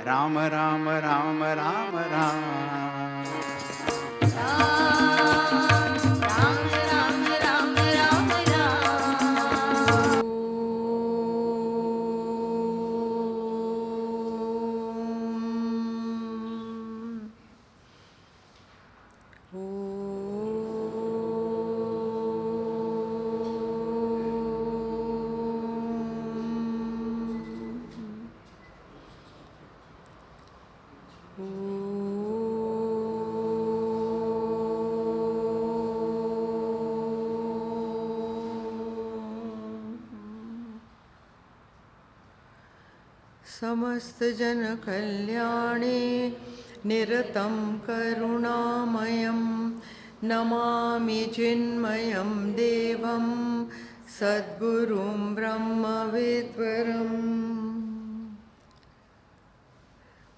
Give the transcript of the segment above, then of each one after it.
राम राम राम राम राम। समस्त जन कल्याणे निरतं करुणामयं नमामि चिन्मयं देवं सद्गुरुं ब्रह्मविद्वरम्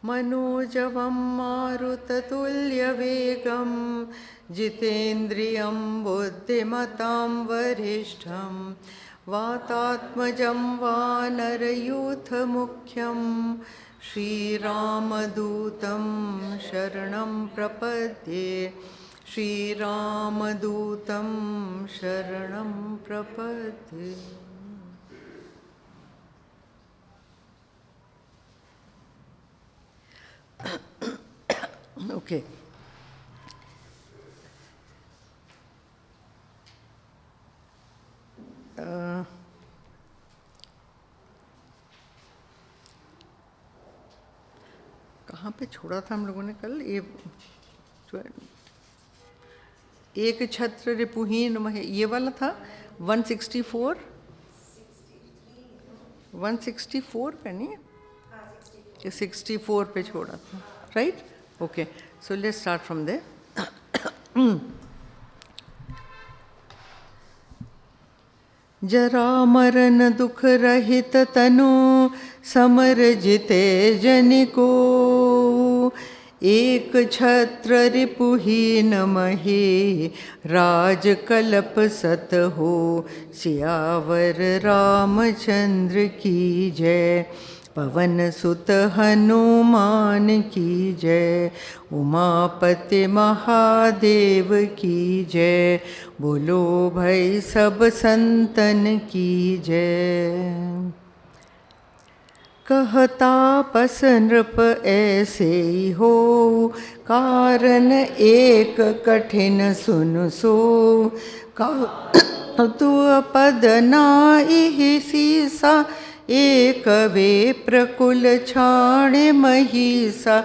मनोजवं मारुततुल्यवेगं जितेन्द्रियं बुद्धिमतां वरिष्ठं वातात्मजं वानरयूथमुख्यं श्रीरामदूतं शरणं प्रपद्ये श्रीरामदूतं शरणं प्रपद्ये। Okay. कहाँ पे छोड़ा था हम लोगों ने कल? ये एक छत्र रिपुहीन महे, ये वाला था 164 पे नहीं, 64 पे छोड़ा था, right? Okay, so let's start from there. जरा मरण दुख रहित तनु समर जिते जनिको एक छत्र रिपुहीन महे राज कलप सत हो सियावर रामचंद्र की जय पवन सुत हनुमान की जय उमापति महादेव की जय बोलो भाई सब संतन की जय। कहता पस नृप ऐसे ही हो कारण एक कठिन सुन सो तु पद नाहि सीसा एक वे प्रकुल छाणे महिषा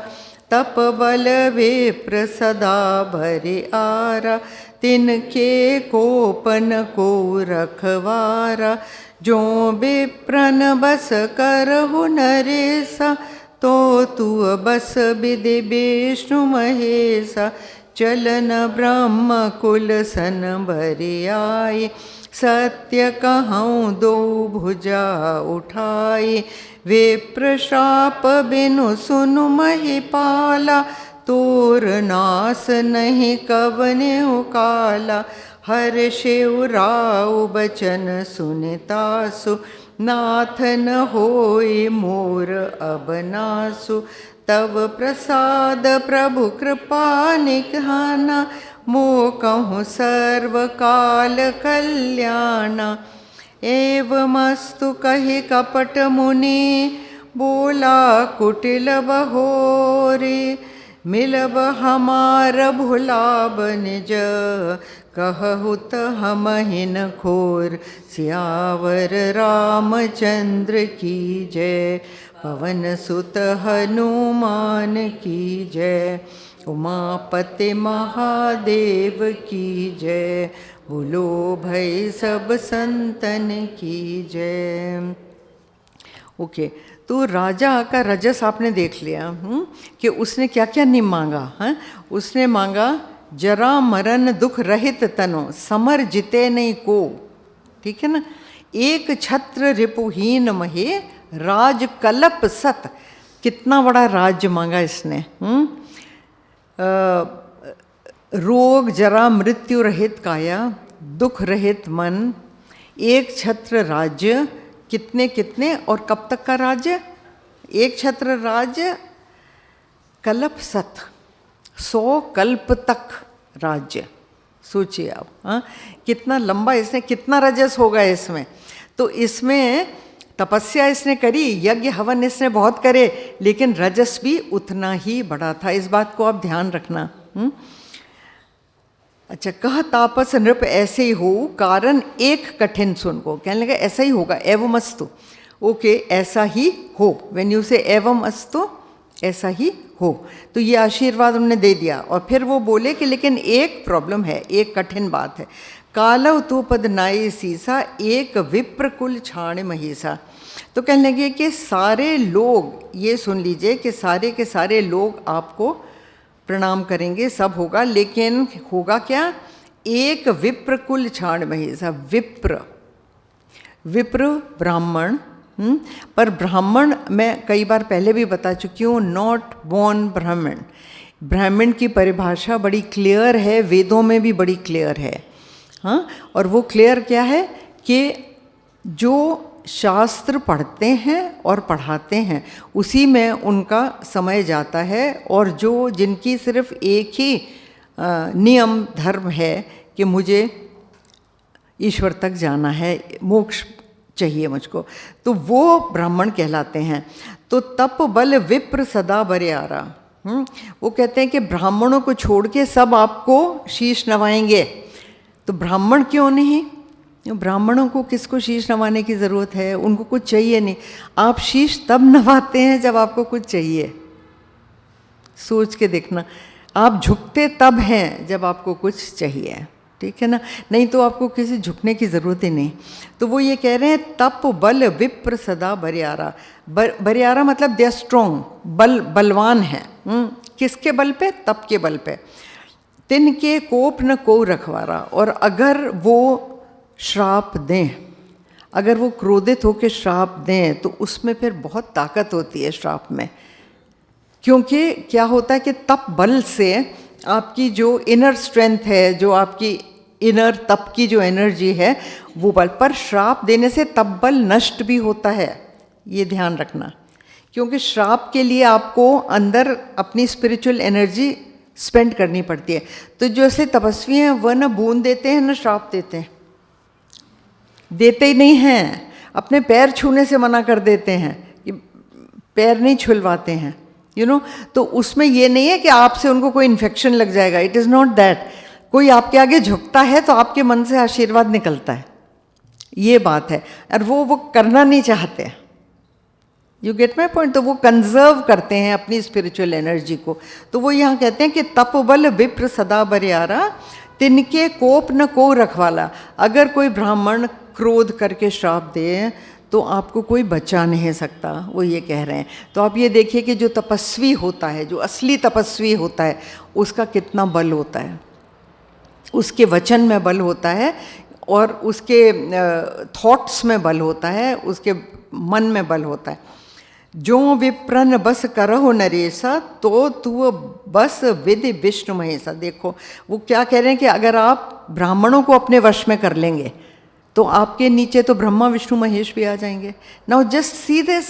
तप बल वेप्र सदा भरे आरा तिनके कोपन को रखवारा जो विप्रन बस करहु नरेसा तो तू बस विधि विष्णु महेशा चलन ब्रह्म कुल सन भरि आए सत्य कहूँ दो भुजा उठाए विप्र शाप बिनु सुनु महिपाला तोर नास नहीं कवने काला हर शिव राव बचन सुनितासु नाथ न होय मोर अबनासु तव प्रसाद प्रभु कृपा निघाना मो कहूँ सर्वकाल कल्याणा एवमस्तु कहि कपट मुनि बोला कुटिल बहोरे मिलब हमार भुलाब निज कहहुत हम हिन खोर सियावर रामचंद्र की जय पवन सुत हनुमान की जय उमापति महादेव की जय बोलो भाई सब संतन की जय। ओके, तो राजा का रजस आपने देख लिया कि उसने क्या क्या नहीं मांगा है। उसने मांगा जरा मरण दुख रहित तनो समर जिते नहीं को, ठीक है ना। एक छत्र रिपुहीन महे राज कलप सत, कितना बड़ा राज्य मांगा इसने। रोग जरा मृत्यु रहित काया दुख रहित मन, एक छत्र राज्य, कितने कितने और कब तक का राज्य? एक छत्र राज्य कल्प सत, 100 कल्प तक राज्य। सोचिए आप, हाँ कितना लंबा इसने, कितना रजस होगा इसमें। तो इसमें तपस्या इसने करी, यज्ञ हवन इसने बहुत करे, लेकिन रजस भी उतना ही बड़ा था। इस बात को आप ध्यान रखना। अच्छा, कह तापस नृप ऐसे ही हो, कारण एक कठिन सुन को। कहने लगा ऐसा ही होगा, एवं अस्तु। ओके, ऐसा ही हो। व्हेन यू से एवं अस्तु, ऐसा ही हो। तो ये आशीर्वाद उन्होंने दे दिया। और फिर वो बोले कि लेकिन एक प्रॉब्लम है, एक कठिन बात है। कालव तू पद नाई सीसा, एक विप्र कुल छाण महीसा। तो कहने लगे कि सारे लोग, ये सुन लीजिए कि सारे के सारे लोग आपको प्रणाम करेंगे, सब होगा, लेकिन होगा क्या? एक विप्र कुल छाण महीसा। विप्र, विप्र ब्राह्मण, पर ब्राह्मण मैं कई बार पहले भी बता चुकी हूँ, नॉट बोर्न ब्राह्मण। ब्राह्मण की परिभाषा बड़ी क्लियर है, वेदों में भी बड़ी क्लियर है। हाँ, और वो क्लियर क्या है कि जो शास्त्र पढ़ते हैं और पढ़ाते हैं उसी में उनका समय जाता है, और जो जिनकी सिर्फ एक ही नियम धर्म है कि मुझे ईश्वर तक जाना है, मोक्ष चाहिए मुझको, तो वो ब्राह्मण कहलाते हैं। तो तप बल विप्र सदा बरियारा। वो कहते हैं कि ब्राह्मणों को छोड़ के सब आपको शीश नवाएंगे। तो ब्राह्मण क्यों नहीं? ब्राह्मणों को किसको शीश नवाने की ज़रूरत है? उनको कुछ चाहिए नहीं। आप शीश तब नवाते हैं जब आपको कुछ चाहिए। सोच के देखना, आप झुकते तब हैं जब आपको कुछ चाहिए, ठीक है ना? नहीं तो आपको किसी झुकने की ज़रूरत ही नहीं। तो वो ये कह रहे हैं तप बल विप्र सदा बरियारा। बरियारा मतलब दे आर स्ट्रॉन्ग, बलवान है। किसके बल पे? तप के बल पे। तिनके कोप न को रखवारा। और अगर वो श्राप दें, अगर वो क्रोधित होकर श्राप दें, तो उसमें फिर बहुत ताकत होती है श्राप में। क्योंकि क्या होता है कि तप बल से आपकी जो इनर स्ट्रेंथ है, जो आपकी इनर तप की जो एनर्जी है, वो बल। पर श्राप देने से तप बल नष्ट भी होता है, ये ध्यान रखना। क्योंकि श्राप के लिए आपको अंदर अपनी स्पिरिचुअल एनर्जी स्पेंड करनी पड़ती है। तो जैसे तपस्वी हैं वह न बूंद देते हैं न श्राप देते हैं, देते ही नहीं हैं। अपने पैर छूने से मना कर देते हैं कि पैर नहीं छुलवाते हैं, यू नो। तो उसमें ये नहीं है कि आपसे उनको कोई इन्फेक्शन लग जाएगा, इट इज़ नॉट दैट। कोई आपके आगे झुकता है तो आपके मन से आशीर्वाद निकलता है, ये बात है। और वो करना नहीं चाहते, यू गेट माई पॉइंट। तो वो कंजर्व करते हैं अपनी स्पिरिचुअल एनर्जी को। तो वो यहाँ कहते हैं कि तप बल विप्र सदा बरियारा, तिनके कोप न को रखवाला। अगर कोई ब्राह्मण क्रोध करके श्राप दे तो आपको कोई बचा नहीं सकता, वो ये कह रहे हैं। तो आप ये देखिए कि जो तपस्वी होता है, जो असली तपस्वी होता है, उसका कितना बल होता है। उसके वचन में बल होता है, और उसके थॉट्स में बल होता है, उसके मन में बल होता है। जो विप्रन बस करहो नरेसा, तो तू बस विधि विष्णु महेशा। देखो वो क्या कह रहे हैं कि अगर आप ब्राह्मणों को अपने वश में कर लेंगे तो आपके नीचे तो ब्रह्मा विष्णु महेश भी आ जाएंगे। Now just see this,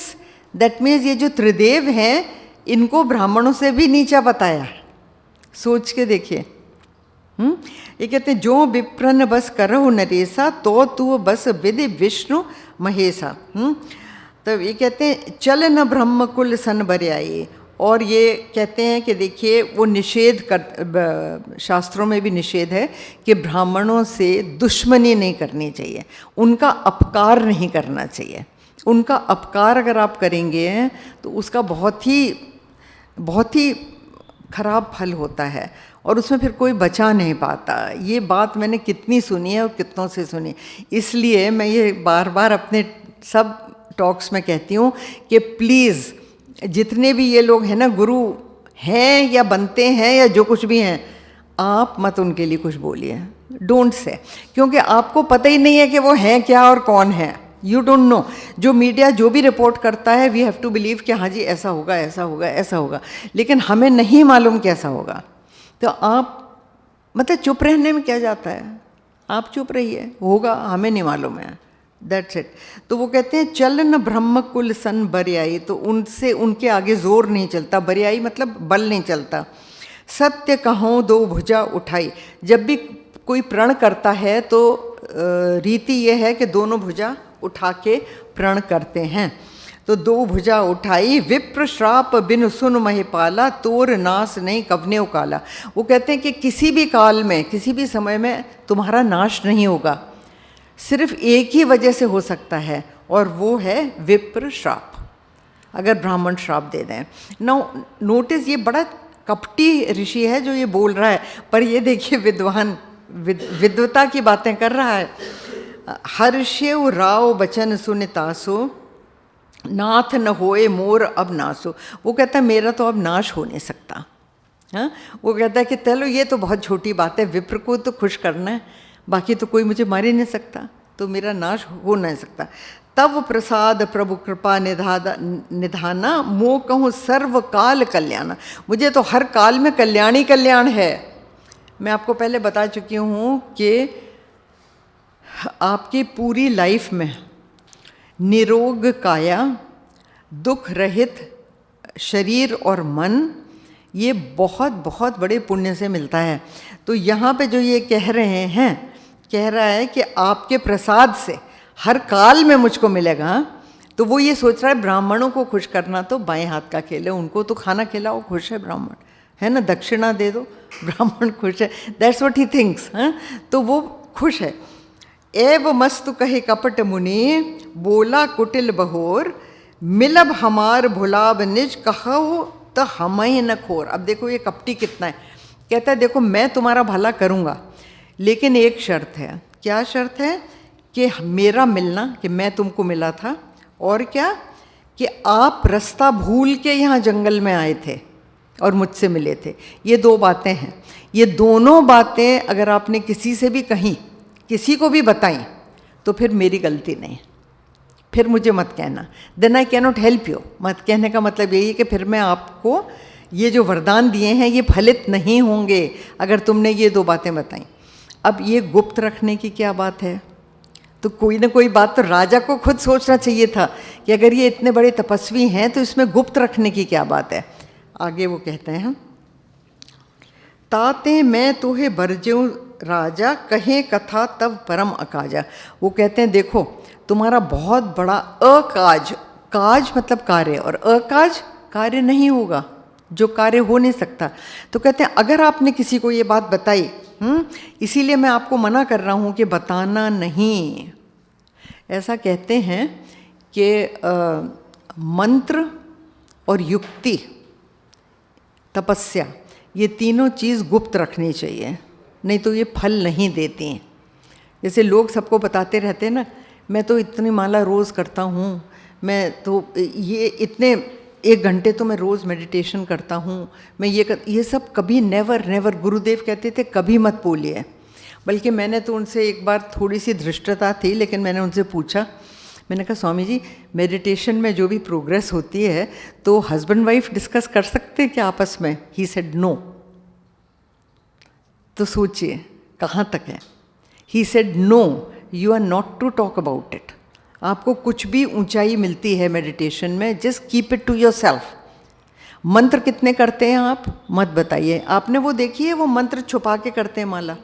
that means ये जो त्रिदेव हैं इनको ब्राह्मणों से भी नीचा बताया। सोच के देखिए। ये कहते हैं जो विप्रन बस करहु नरेसा, तो तू बस विधि विष्णु महेशा। तो ये कहते हैं चल न ब्रह्म कुल सन बरियाई। और ये कहते हैं कि देखिए वो निषेध कर, शास्त्रों में भी निषेध है कि ब्राह्मणों से दुश्मनी नहीं करनी चाहिए, उनका अपकार नहीं करना चाहिए। उनका अपकार अगर आप करेंगे तो उसका बहुत ही खराब फल होता है, और उसमें फिर कोई बचा नहीं पाता। ये बात मैंने कितनी सुनी है और कितनों से सुनी। इसलिए मैं ये बार बार अपने सब टॉक्स में कहती हूँ कि प्लीज़ जितने भी ये लोग हैं ना, गुरु हैं या बनते हैं या जो कुछ भी हैं, आप मत उनके लिए कुछ बोलिए, डोंट से। क्योंकि आपको पता ही नहीं है कि वो हैं क्या और कौन है, यू डोंट नो। जो मीडिया जो भी रिपोर्ट करता है, वी हैव टू बिलीव कि हाँ जी ऐसा होगा, ऐसा होगा, ऐसा होगा, लेकिन हमें नहीं मालूम कैसा होगा। तो आप मतलब चुप रहने में क्या जाता है, आप चुप रहिए, होगा, हमें नहीं मालूम है, दैट्स इट। तो वो कहते हैं चल न ब्रह्म कुल सन बरियाई, तो उनसे उनके आगे जोर नहीं चलता, बरियाई मतलब बल नहीं चलता। सत्य कहो दो भुजा उठाई, जब भी कोई प्रण करता है तो रीति ये है कि दोनों भुजा उठा के प्रण करते हैं। तो दो भुजा उठाई विप्र श्राप बिन सुन महिपाला, तोर नाश नहीं कवने काला। वो कहते हैं कि किसी भी काल में, किसी भी समय में तुम्हारा नाश नहीं होगा, सिर्फ एक ही वजह से हो सकता है, और वो है विप्र श्राप, अगर ब्राह्मण श्राप दे दें। नोटिस ये बड़ा कपटी ऋषि है जो ये बोल रहा है, पर ये देखिए विद्वान विद्वता की बातें कर रहा है। हर्षेव राव बचन सुनितासो, नाथ न होए मोर अब नासो। वो कहता है मेरा तो अब नाश हो नहीं सकता। हाँ, वो कहता है कि चलो ये तो बहुत छोटी बात है, विप्र को तो खुश करना है, बाकी तो कोई मुझे मार ही नहीं सकता, तो मेरा नाश हो नहीं सकता। तब प्रसाद प्रभु कृपा निधाना, मोह कहूँ सर्व काल कल्याण। मुझे तो हर काल में कल्याण ही कल्याण है। मैं आपको पहले बता चुकी हूँ कि आपकी पूरी लाइफ में निरोग काया, दुख रहित शरीर और मन, ये बहुत बहुत बड़े पुण्य से मिलता है। तो यहाँ पे जो ये कह रहे हैं, कह रहा है कि आपके प्रसाद से हर काल में मुझको मिलेगा। तो वो ये सोच रहा है ब्राह्मणों को खुश करना तो बाएं हाथ का खेल है, उनको तो खाना खिलाओ, खुश है ब्राह्मण, है ना, दक्षिणा दे दो, ब्राह्मण खुश है, दैट्स व्हाट ही थिंक्स। हाँ, तो वो खुश है। एव मस्तु कहे कपट मुनि, बोला कुटिल बहोर, मिलब हमार भुलाब निज, कहो तो हम ही न खोर। अब देखो ये कपटी कितना है। कहता है देखो मैं तुम्हारा भला करूँगा, लेकिन एक शर्त है। क्या शर्त है? कि मेरा मिलना, कि मैं तुमको मिला था, और क्या कि आप रास्ता भूल के यहाँ जंगल में आए थे और मुझसे मिले थे। ये दो बातें हैं। ये दोनों बातें अगर आपने किसी से भी कहीं, किसी को भी बताई, तो फिर मेरी गलती नहीं, फिर मुझे मत कहना। Then I can not help you. मत कहने का मतलब यही है कि फिर मैं आपको ये जो वरदान दिए हैं ये फलित नहीं होंगे अगर तुमने ये दो बातें बताई। अब ये गुप्त रखने की क्या बात है? तो कोई ना कोई बात तो राजा को खुद सोचना चाहिए था कि अगर ये इतने बड़े तपस्वी हैं तो इसमें गुप्त रखने की क्या बात है। आगे वो कहते हैं, ताते मैं तोहे बरज्यूं राजा, कहे कथा तब परम अकाजा। वो कहते हैं देखो तुम्हारा बहुत बड़ा अकाज, काज मतलब कार्य, और अकाज कार्य नहीं होगा, जो कार्य हो नहीं सकता। तो कहते हैं अगर आपने किसी को ये बात बताई, इसीलिए मैं आपको मना कर रहा हूँ कि बताना नहीं। ऐसा कहते हैं कि मंत्र और युक्ति, तपस्या, ये तीनों चीज़ गुप्त रखनी चाहिए, नहीं तो ये फल नहीं देती हैं। जैसे लोग सबको बताते रहते हैं ना, मैं तो इतनी माला रोज़ करता हूँ, मैं तो ये इतने 1 घंटे तो मैं रोज़ मेडिटेशन करता हूँ, मैं ये सब कभी नेवर नेवर, गुरुदेव कहते थे कभी मत बोलिए। बल्कि मैंने तो उनसे एक बार, थोड़ी सी धृष्टता थी, लेकिन मैंने उनसे पूछा, मैंने कहा स्वामी जी मेडिटेशन में जो भी प्रोग्रेस होती है तो हस्बैंड वाइफ डिस्कस कर सकते हैं क्या आपस में? He said no. तो सोचिए कहाँ तक है। He said no, you are not to talk about it. आपको कुछ भी ऊंचाई मिलती है मेडिटेशन में, just keep it to yourself. मंत्र कितने करते हैं आप मत बताइए। आपने वो देखी है, वो मंत्र छुपा के करते हैं माला,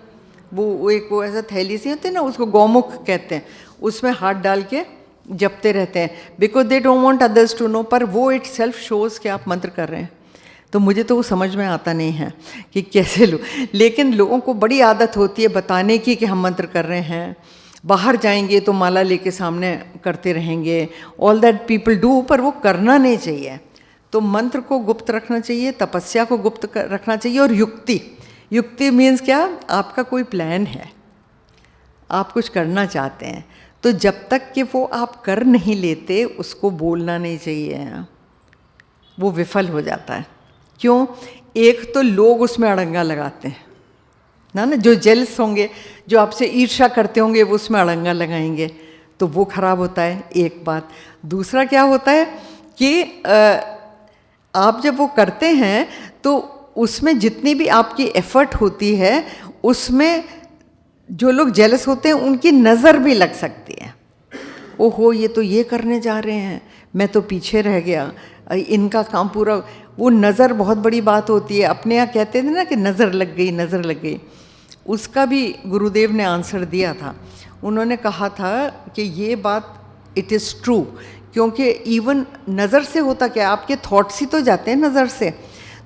वो एक वो ऐसा थैली सी होती है ना, उसको गौमुख कहते हैं, उसमें हाथ डाल के जपते रहते हैं, because they don't want others to know, पर वो इट सेल्फ शोज़ कि आप मंत्र कर रहे हैं। तो मुझे तो वो समझ में आता नहीं है कि कैसे लेकिन लोगों को बड़ी आदत होती है बताने की कि हम मंत्र कर रहे हैं। बाहर जाएंगे तो माला लेके सामने करते रहेंगे, ऑल दैट पीपल डू, पर वो करना नहीं चाहिए। तो मंत्र को गुप्त रखना चाहिए, तपस्या को गुप्त रखना चाहिए, और युक्ति, युक्ति मीन्स क्या? आपका कोई प्लान है, आप कुछ करना चाहते हैं, तो जब तक कि वो आप कर नहीं लेते उसको बोलना नहीं चाहिए, वो विफल हो जाता है। क्यों? एक तो लोग उसमें अड़ंगा लगाते हैं ना, जो जेलस होंगे, जो आपसे ईर्ष्या करते होंगे, वो उसमें अड़ंगा लगाएंगे, तो वो खराब होता है, एक बात। दूसरा क्या होता है कि आप जब वो करते हैं तो उसमें जितनी भी आपकी एफर्ट होती है, उसमें जो लोग जेलस होते हैं उनकी नज़र भी लग सकती है। ओहो ये तो ये करने जा रहे हैं, मैं तो पीछे रह गया, इनका काम पूरा। वो नज़र बहुत बड़ी बात होती है। अपने यहाँ कहते थे ना कि नज़र लग गई, नज़र लग गई। उसका भी गुरुदेव ने आंसर दिया था। उन्होंने कहा था कि ये बात इट इज़ ट्रू, क्योंकि इवन नज़र से होता क्या, आपके थॉट्स ही तो जाते हैं नज़र से।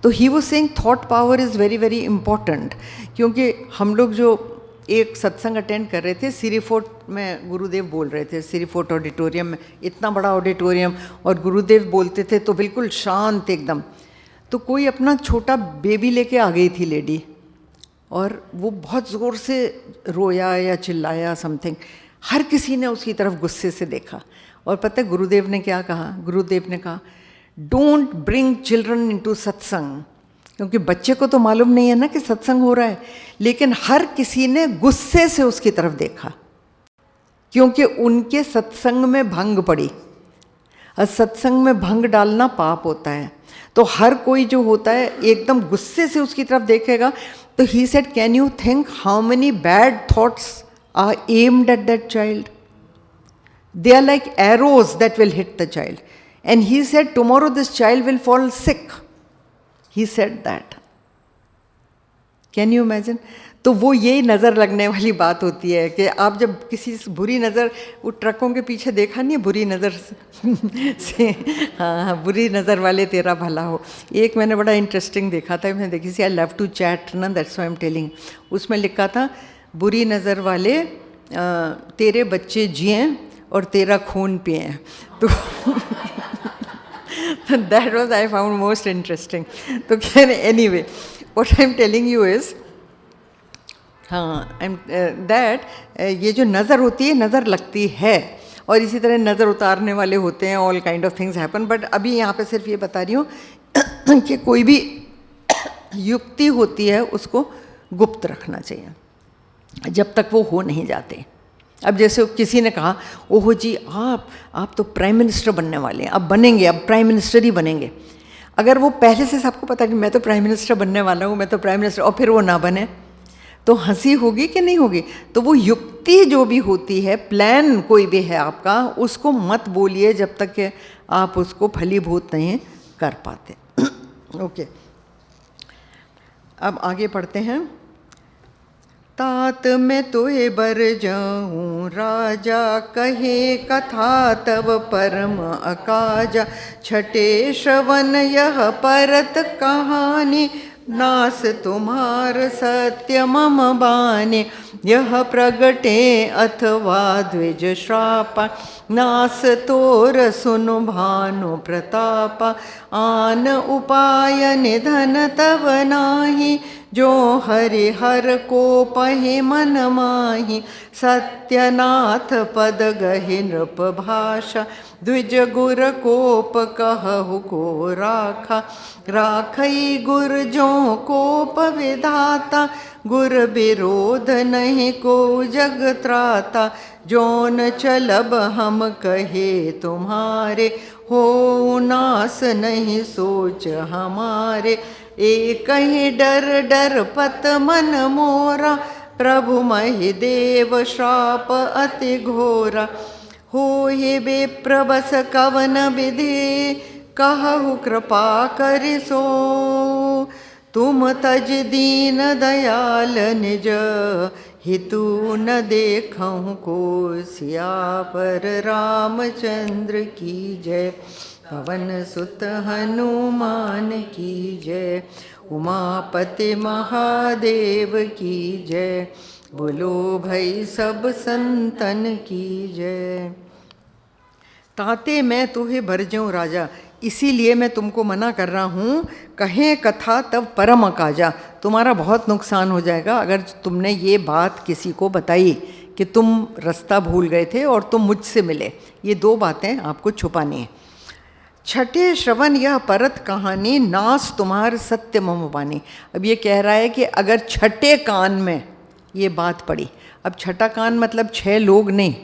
तो he was saying thought power is very very important. क्योंकि हम लोग जो एक सत्संग अटेंड कर रहे थे, सिरी फोर्ट में गुरुदेव बोल रहे थे, सिरी फोर्ट ऑडिटोरियम में, इतना बड़ा ऑडिटोरियम, और गुरुदेव बोलते थे तो बिल्कुल शांत एकदम। तो कोई अपना छोटा बेबी लेके आ गई थी लेडी, और वो बहुत ज़ोर से रोया या चिल्लाया समथिंग। हर किसी ने उसकी तरफ गुस्से से देखा। और पता है गुरुदेव ने क्या कहा? गुरुदेव ने कहा डोंट ब्रिंग चिल्ड्रन इनटू सत्संग, क्योंकि बच्चे को तो मालूम नहीं है ना कि सत्संग हो रहा है। लेकिन हर किसी ने गुस्से से उसकी तरफ देखा, क्योंकि उनके सत्संग में भंग पड़ी। और सत्संग में भंग डालना पाप होता है। तो हर कोई जो होता है एकदम गुस्से से उसकी तरफ देखेगा। तो he said can you think how many bad thoughts are aimed at that child? They are like arrows that will hit the child. And he said, tomorrow this child will fall sick. He said that. Can you imagine? तो वो यही नज़र लगने वाली बात होती है कि आप जब किसी बुरी नज़र, वो ट्रकों के पीछे देखा नहीं है बुरी नज़र से, हाँ बुरी नज़र वाले तेरा भला हो। एक मैंने बड़ा इंटरेस्टिंग देखा था, मैंने देखी सी, आई लव टू चैट ना, that's why I am telling. उसमें लिखा था बुरी नज़र वाले तेरे बच्चे जिए और तेरा खून पिए। तो that was I found most interesting. तो can anyway what I am telling you is, हाँ दैट ये जो नज़र होती है, नज़र लगती है, और इसी तरह नज़र उतारने वाले होते हैं, all kind of things happen. But अभी यहाँ पे सिर्फ ये बता रही हूँ कि कोई भी युक्ति होती है उसको गुप्त रखना चाहिए जब तक वो हो नहीं जाते। अब जैसे किसी ने कहा ओहो जी आप तो प्राइम मिनिस्टर बनने वाले हैं, अब बनेंगे, अब प्राइम मिनिस्टर ही बनेंगे। अगर वो पहले से सबको पता कि मैं तो प्राइम मिनिस्टर बनने वाला हूँ, मैं तो प्राइम मिनिस्टर, और फिर वो ना बने तो हंसी होगी कि नहीं होगी? तो वो युक्ति जो भी होती है, प्लान कोई भी है आपका, उसको मत बोलिए जब तक कि आप उसको फलीभूत नहीं कर पाते। ओके, अब आगे पढ़ते हैं। तात मैं तोहे बर जाऊँ राजा, कहे कथा तव परम अकाजा। छठे श्रवण यह परत कहानी, नास तुम्हार सत्य मम बाने। यह प्रगटे अथवा द्विज श्रापा, नास तोर सुनु भानु प्रतापा। आन उपाय निधन तव नाही, जो हरिहर को पहे मन माही। सत्यनाथ पद गहि नृप भाषा, द्विज गुर कोप कहु को राखा। राखई गुर जो कोप विधाता, गुर विरोध नहीं को जग त्राता। जोन चलब हम कहे तुम्हारे, हो नास नहीं सोच हमारे। एक ही डर डर पत मन मोरा, प्रभु महि देव श्राप अति घोरा। हो हे बेप्रबस कवन विधि, कहु कृपा करिसो। तुम तज दीन दयाल निज, हितु न देखहु को। सियावर रामचंद्र की जय, पवन सुत हनुमान की जय। उमापति महादेव की जय, बोलो भाई सब संतन की जय। ताते मैं तोहे भर जाऊँ राजा, इसीलिए मैं तुमको मना कर रहा हूँ। कहें कथा तब परम अकाजा, तुम्हारा बहुत नुकसान हो जाएगा अगर तुमने ये बात किसी को बताई कि तुम रास्ता भूल गए थे और तुम मुझसे मिले। ये दो बातें आपको छुपानी है। छठे श्रवण यह परत कहानी, नास तुम्हार सत्य मम बानी। अब ये कह रहा है कि अगर छठे कान में ये बात पड़ी, अब छठा कान मतलब 6 लोग नहीं,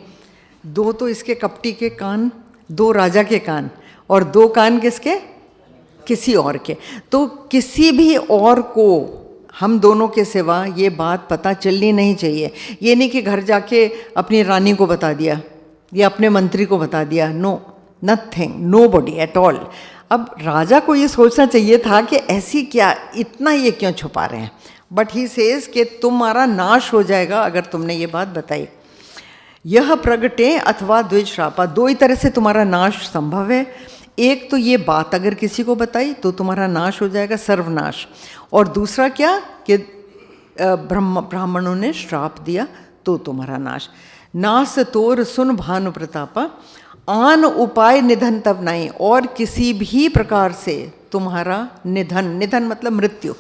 2 तो इसके कपटी के कान, 2 राजा के कान, और 2 कान किसके? किसी और के। तो किसी भी और को हम दोनों के सिवा ये बात पता चलनी नहीं चाहिए। ये नहीं कि घर जाके अपनी रानी को बता दिया ये अपने मंत्री को बता दिया, no nothing, nobody at all. अब राजा को ये सोचना चाहिए था कि ऐसी क्या, इतना ये क्यों छुपा रहे हैं, बट ही सेज कि तुम्हारा नाश हो जाएगा अगर तुमने ये बात बताई। यह प्रगटे अथवा द्विजश्रापा, दो ही तरह से तुम्हारा नाश संभव है। एक तो ये बात अगर किसी को बताई तो तुम्हारा नाश हो जाएगा, सर्वनाश। और दूसरा क्या कि ब्राह्मणों ने श्राप दिया तो तुम्हारा नाश। नास तोर सुन भानु प्रतापा, आन उपाय निधन तब नहीं, और किसी भी प्रकार से तुम्हारा निधन, निधन मतलब मृत्यु,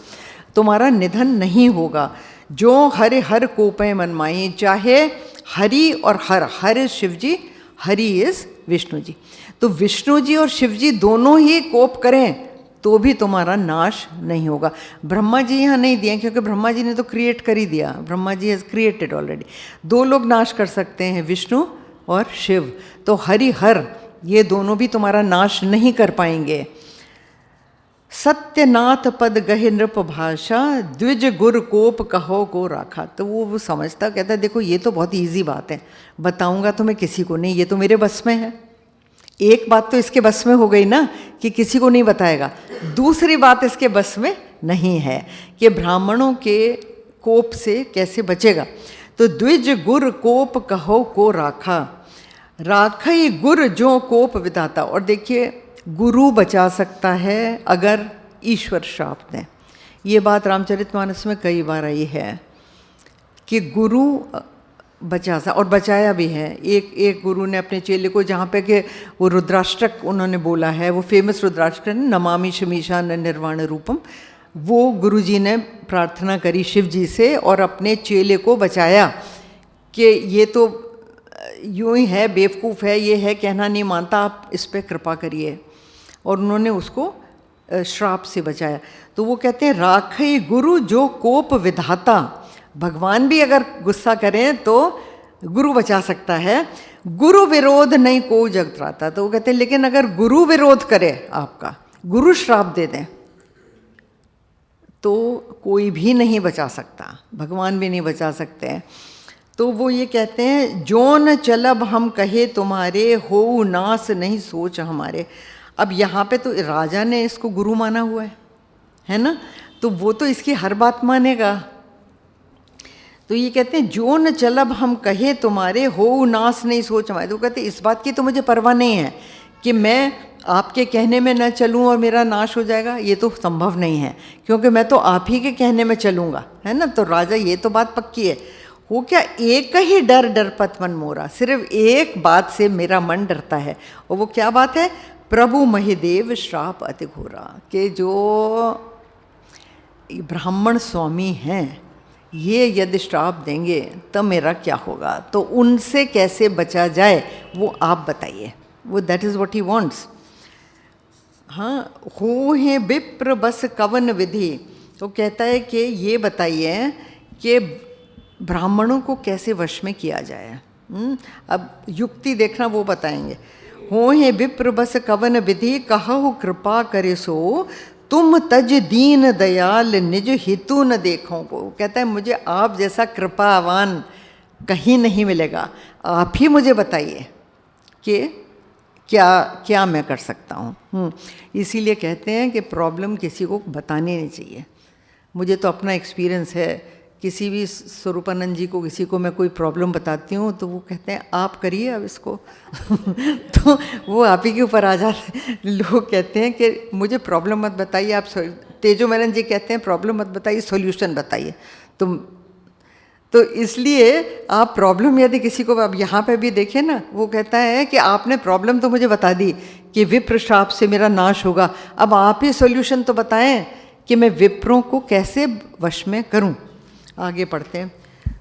तुम्हारा निधन नहीं होगा। जो हरि हर कोपे मनमाई, चाहे हरि और हर, हर इज शिव जी, हरि इज विष्णु जी, तो विष्णु जी और शिव जी दोनों ही कोप करें तो भी तुम्हारा नाश नहीं होगा। ब्रह्मा जी यहाँ नहीं दिए क्योंकि ब्रह्मा जी ने तो क्रिएट कर ही दिया, Brahma ji has created already. दो लोग नाश कर सकते हैं, विष्णु और शिव, तो हरि हर ये दोनों भी तुम्हारा नाश नहीं कर पाएंगे। सत्यनाथ पद गहे नृप भाषा, द्विज गुर कोप कहो को राखा। तो वो समझता, कहता है देखो ये तो बहुत इजी बात है, बताऊंगा तो मैं किसी को नहीं, ये तो मेरे बस में है। एक बात तो इसके बस में हो गई ना कि किसी को नहीं बताएगा, दूसरी बात इसके बस में नहीं है कि ब्राह्मणों के कोप से कैसे बचेगा। तो द्विज गुर कोप कहो को राखा, राखई गुर जो कोप विधाता। और देखिए गुरु बचा सकता है अगर ईश्वर श्राप दें। ये बात रामचरितमानस में कई बार आई है कि गुरु बचा सा, और बचाया भी है। एक गुरु ने अपने चेले को, जहाँ पे कि वो रुद्राष्टक उन्होंने बोला है, वो फेमस रुद्राष्टक नमामि शमीशा न निर्वाण रूपम, वो गुरु जी ने प्रार्थना करी शिव जी से और अपने चेले को बचाया कि ये तो यूं ही है, बेवकूफ़ है, ये है, कहना नहीं मानता, आप इस पर कृपा करिए, और उन्होंने उसको श्राप से बचाया। तो वो कहते हैं राखई गुरु जो कोप विधाता, भगवान भी अगर गुस्सा करें तो गुरु बचा सकता है, गुरु विरोध नहीं को जग त्राता। तो वो कहते हैं लेकिन अगर गुरु विरोध करे आपका, गुरु श्राप दे दें, तो कोई भी नहीं बचा सकता, भगवान भी नहीं बचा सकते हैं। तो वो ये कहते हैं जोन चलब हम कहे तुम्हारे, हो नास नहीं सोच हमारे। अब यहाँ पे तो राजा ने इसको गुरु माना हुआ है ना, तो वो तो इसकी हर बात मानेगा। तो ये कहते हैं जो न चलब हम कहे तुम्हारे, हो नाश नहीं सोच हमारे। तो कहते हैं इस बात की तो मुझे परवाह नहीं है कि मैं आपके कहने में न चलूं और मेरा नाश हो जाएगा, ये तो संभव नहीं है, क्योंकि मैं तो आप ही के कहने में चलूँगा, है ना। तो राजा ये तो बात पक्की है। हो क्या एक ही डर डरपत मन मोरा, सिर्फ एक बात से मेरा मन डरता है, और वो क्या बात है, प्रभु महिदेव श्राप अति घोरा, कि जो ब्राह्मण स्वामी हैं ये यदि श्राप देंगे तब मेरा क्या होगा, तो उनसे कैसे बचा जाए वो आप बताइए। वो that is what he wants. हाँ, हो है विप्र बस कवन विधि, तो कहता है कि ये बताइए कि ब्राह्मणों को कैसे वश में किया जाए। अब युक्ति देखना वो बताएंगे। हो है विप्र बस कवन विधि, कहो कृपा करे सो, तुम तज दीन दयाल निज हितु न देखो को। कहता है मुझे आप जैसा कृपावान कहीं नहीं मिलेगा, आप ही मुझे बताइए कि क्या क्या मैं कर सकता हूँ। इसीलिए कहते हैं कि प्रॉब्लम किसी को बतानी नहीं चाहिए। मुझे तो अपना एक्सपीरियंस है, किसी भी स्वरूपानंद जी को, किसी को मैं कोई प्रॉब्लम बताती हूँ तो वो कहते हैं आप करिए अब इसको तो वो आप ही के ऊपर आ जाते। लोग कहते हैं कि मुझे प्रॉब्लम मत बताइए आप, तेजो मेनन जी कहते हैं प्रॉब्लम मत बताइए, सॉल्यूशन बताइए। तो इसलिए आप प्रॉब्लम यदि किसी को, अब यहाँ पे भी देखें ना, वो कहता है कि आपने प्रॉब्लम तो मुझे बता दी कि विप्र श्राप से मेरा नाश होगा, अब आप ही सॉल्यूशन तो बताएं कि मैं विप्रों को कैसे वश में करूं। आगे पढ़ते हैं।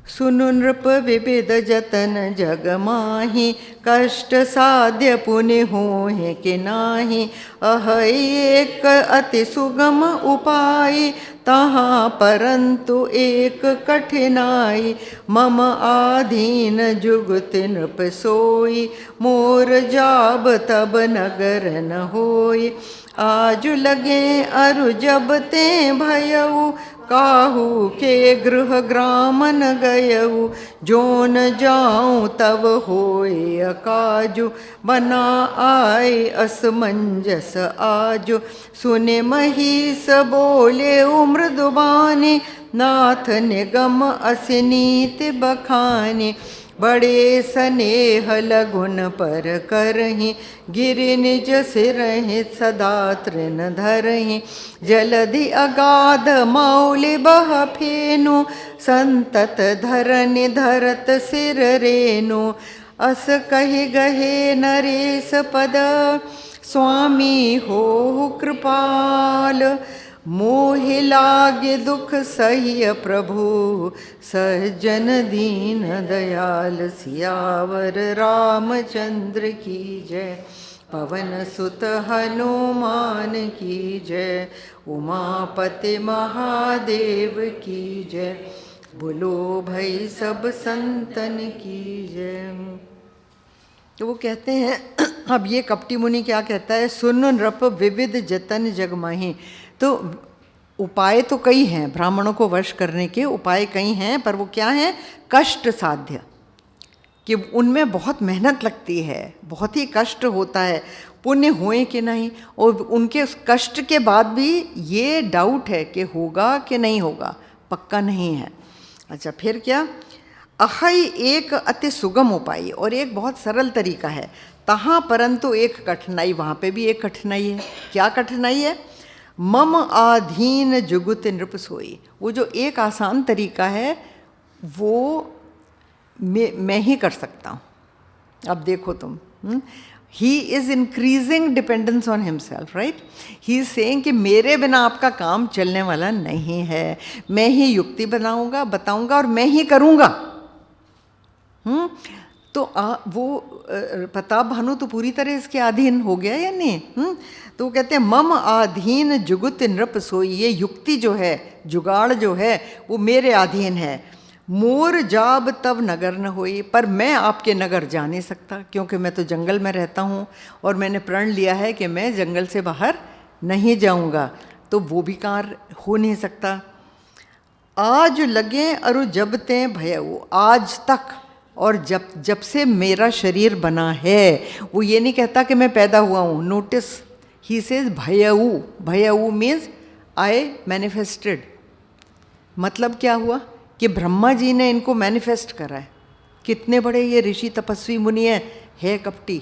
सुनु नृप विविध जतन जग माही, कष्ट साध्य पुण्य होहि कि नाही, अह एक अति सुगम उपाय, तहाँ परंतु एक कठिनाई, मम आधीन जुगत नृप सोई, मोर जाब तब नगर न होई, आज लगे अरु जब ते भयऊ, काहू के गृह ग्राम न गयऊ, जो न जाऊं तब होए अकाजु, बना आए असमंजस आजु। सुने महिष बोले मृदुबानी, नाथ निगम असिनीत बखाने। बड़े स्नेह लगुन पर करहीं, गिरि निज सिरहि सदा तृण धरहीं। जलधि अगाध मौलि बह फेनु, संतत धरनि धरत सिर रेनु। अस कहि गहे नरेश पद, स्वामी होहु कृपाल। मोहि लागे दुख सह्य प्रभु, सहजन दीन दयाल। सियावर रामचंद्र की जय, पवन सुत हनुमान की जय। उमापति महादेव की जय, बोलो भाई सब संतन की जय। तो वो कहते हैं, अब ये कपटी मुनि क्या कहता है, सुन नृप विविध जतन जगमाही। तो उपाय तो कई हैं, ब्राह्मणों को वश करने के उपाय कई हैं, पर वो क्या हैं, कष्ट साध्य, कि उनमें बहुत मेहनत लगती है, बहुत ही कष्ट होता है, पुण्य हुए कि नहीं। और उनके उस कष्ट के बाद भी ये डाउट है कि होगा कि नहीं होगा, पक्का नहीं है। अच्छा, फिर क्या, अहै एक अति सुगम उपाय, और एक बहुत सरल तरीका है। तहाँ परंतु एक कठिनाई, वहाँ पे भी एक कठिनाई है। क्या कठिनाई है, मम आधीन जुगुत नृप सोई। वो जो एक आसान तरीका है वो मैं ही कर सकता हूँ। अब देखो तुम, he is increasing dependence on himself, right. He is saying कि मेरे बिना आपका काम चलने वाला नहीं है, मैं ही युक्ति बताऊंगा और मैं ही करूँगा। तो वो प्रताप भानु तो पूरी तरह इसके अधीन हो गया या नहीं। तो वो कहते हैं मम आधीन जुगुत नृप सोई, ये युक्ति जो है, जुगाड़ जो है, वो मेरे अधीन है। मोर जाब तब नगर न होई, पर मैं आपके नगर जा नहीं सकता, क्योंकि मैं तो जंगल में रहता हूँ और मैंने प्रण लिया है कि मैं जंगल से बाहर नहीं जाऊँगा, तो वो भी कार्य हो नहीं सकता। आज लगे अरु जब ते भयऊ, आज तक और जब से मेरा शरीर बना है, वो ये नहीं कहता कि मैं पैदा हुआ हूँ। नोटिस, ही सेज भयऊ, भयऊ मीन्स आई मैनिफेस्टेड। मतलब क्या हुआ कि ब्रह्मा जी ने इनको मैनिफेस्ट करा है। कितने बड़े ये ऋषि तपस्वी मुनि है कपटी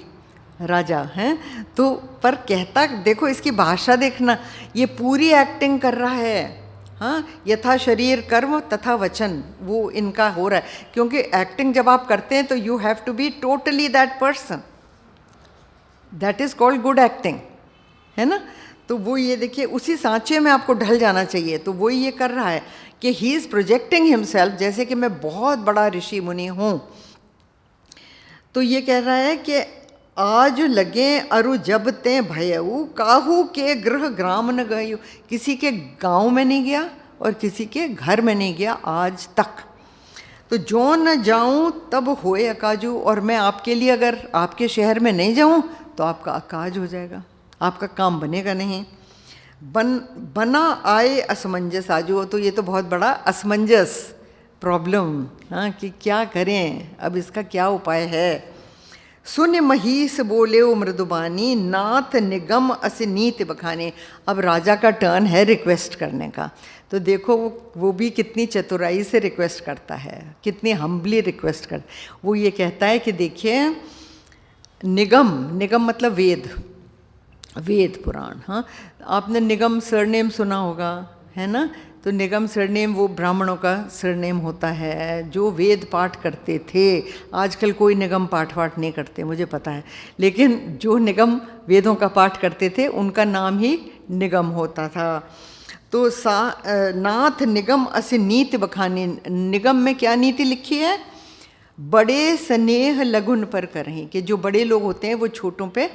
राजा हैं। तो पर कहता, देखो इसकी भाषा देखना, ये पूरी एक्टिंग कर रहा है। हाँ, यथा शरीर कर्म तथा वचन, वो इनका हो रहा है। क्योंकि एक्टिंग जब आप करते हैं तो you have to be totally that person, that is called good acting, है ना। तो वो ये देखिए, उसी सांचे में आपको ढल जाना चाहिए। तो वो ये कर रहा है कि ही इज प्रोजेक्टिंग हिमसेल्फ, जैसे कि मैं बहुत बड़ा ऋषि मुनि हूँ। तो ये कह रहा है कि आज लगे अरु जब ते भयऊ, काहू के गृह ग्राम न गयू। किसी के गांव में नहीं गया और किसी के घर में नहीं गया आज तक। तो जो न जाऊं तब होए अकाजू, और मैं आपके लिए अगर आपके शहर में नहीं जाऊं तो आपका अकाज हो जाएगा, आपका काम बनेगा नहीं। बना आए असमंजस आजू। तो ये तो बहुत बड़ा असमंजस प्रॉब्लम, हाँ, कि क्या करें, अब इसका क्या उपाय है। सुन महिष बोले ओ मृदुबानी, नाथ निगम असिनीत बखाने। अब राजा का टर्न है रिक्वेस्ट करने का। तो देखो वो भी कितनी चतुराई से रिक्वेस्ट करता है, कितनी हम्बली रिक्वेस्ट कर। वो ये कहता है कि देखिए, निगम, निगम मतलब वेद, वेद पुराण। हाँ, आपने निगम सरनेम सुना होगा, है ना। तो निगम सरनेम वो ब्राह्मणों का सरनेम होता है जो वेद पाठ करते थे। आजकल कोई निगम पाठ वाठ नहीं करते, मुझे पता है, लेकिन जो निगम वेदों का पाठ करते थे उनका नाम ही निगम होता था। तो नाथ निगम असे नीति बखानी। निगम में क्या नीति लिखी है, बड़े स्नेह लगुन पर करें, कि जो बड़े लोग होते हैं वो छोटों पे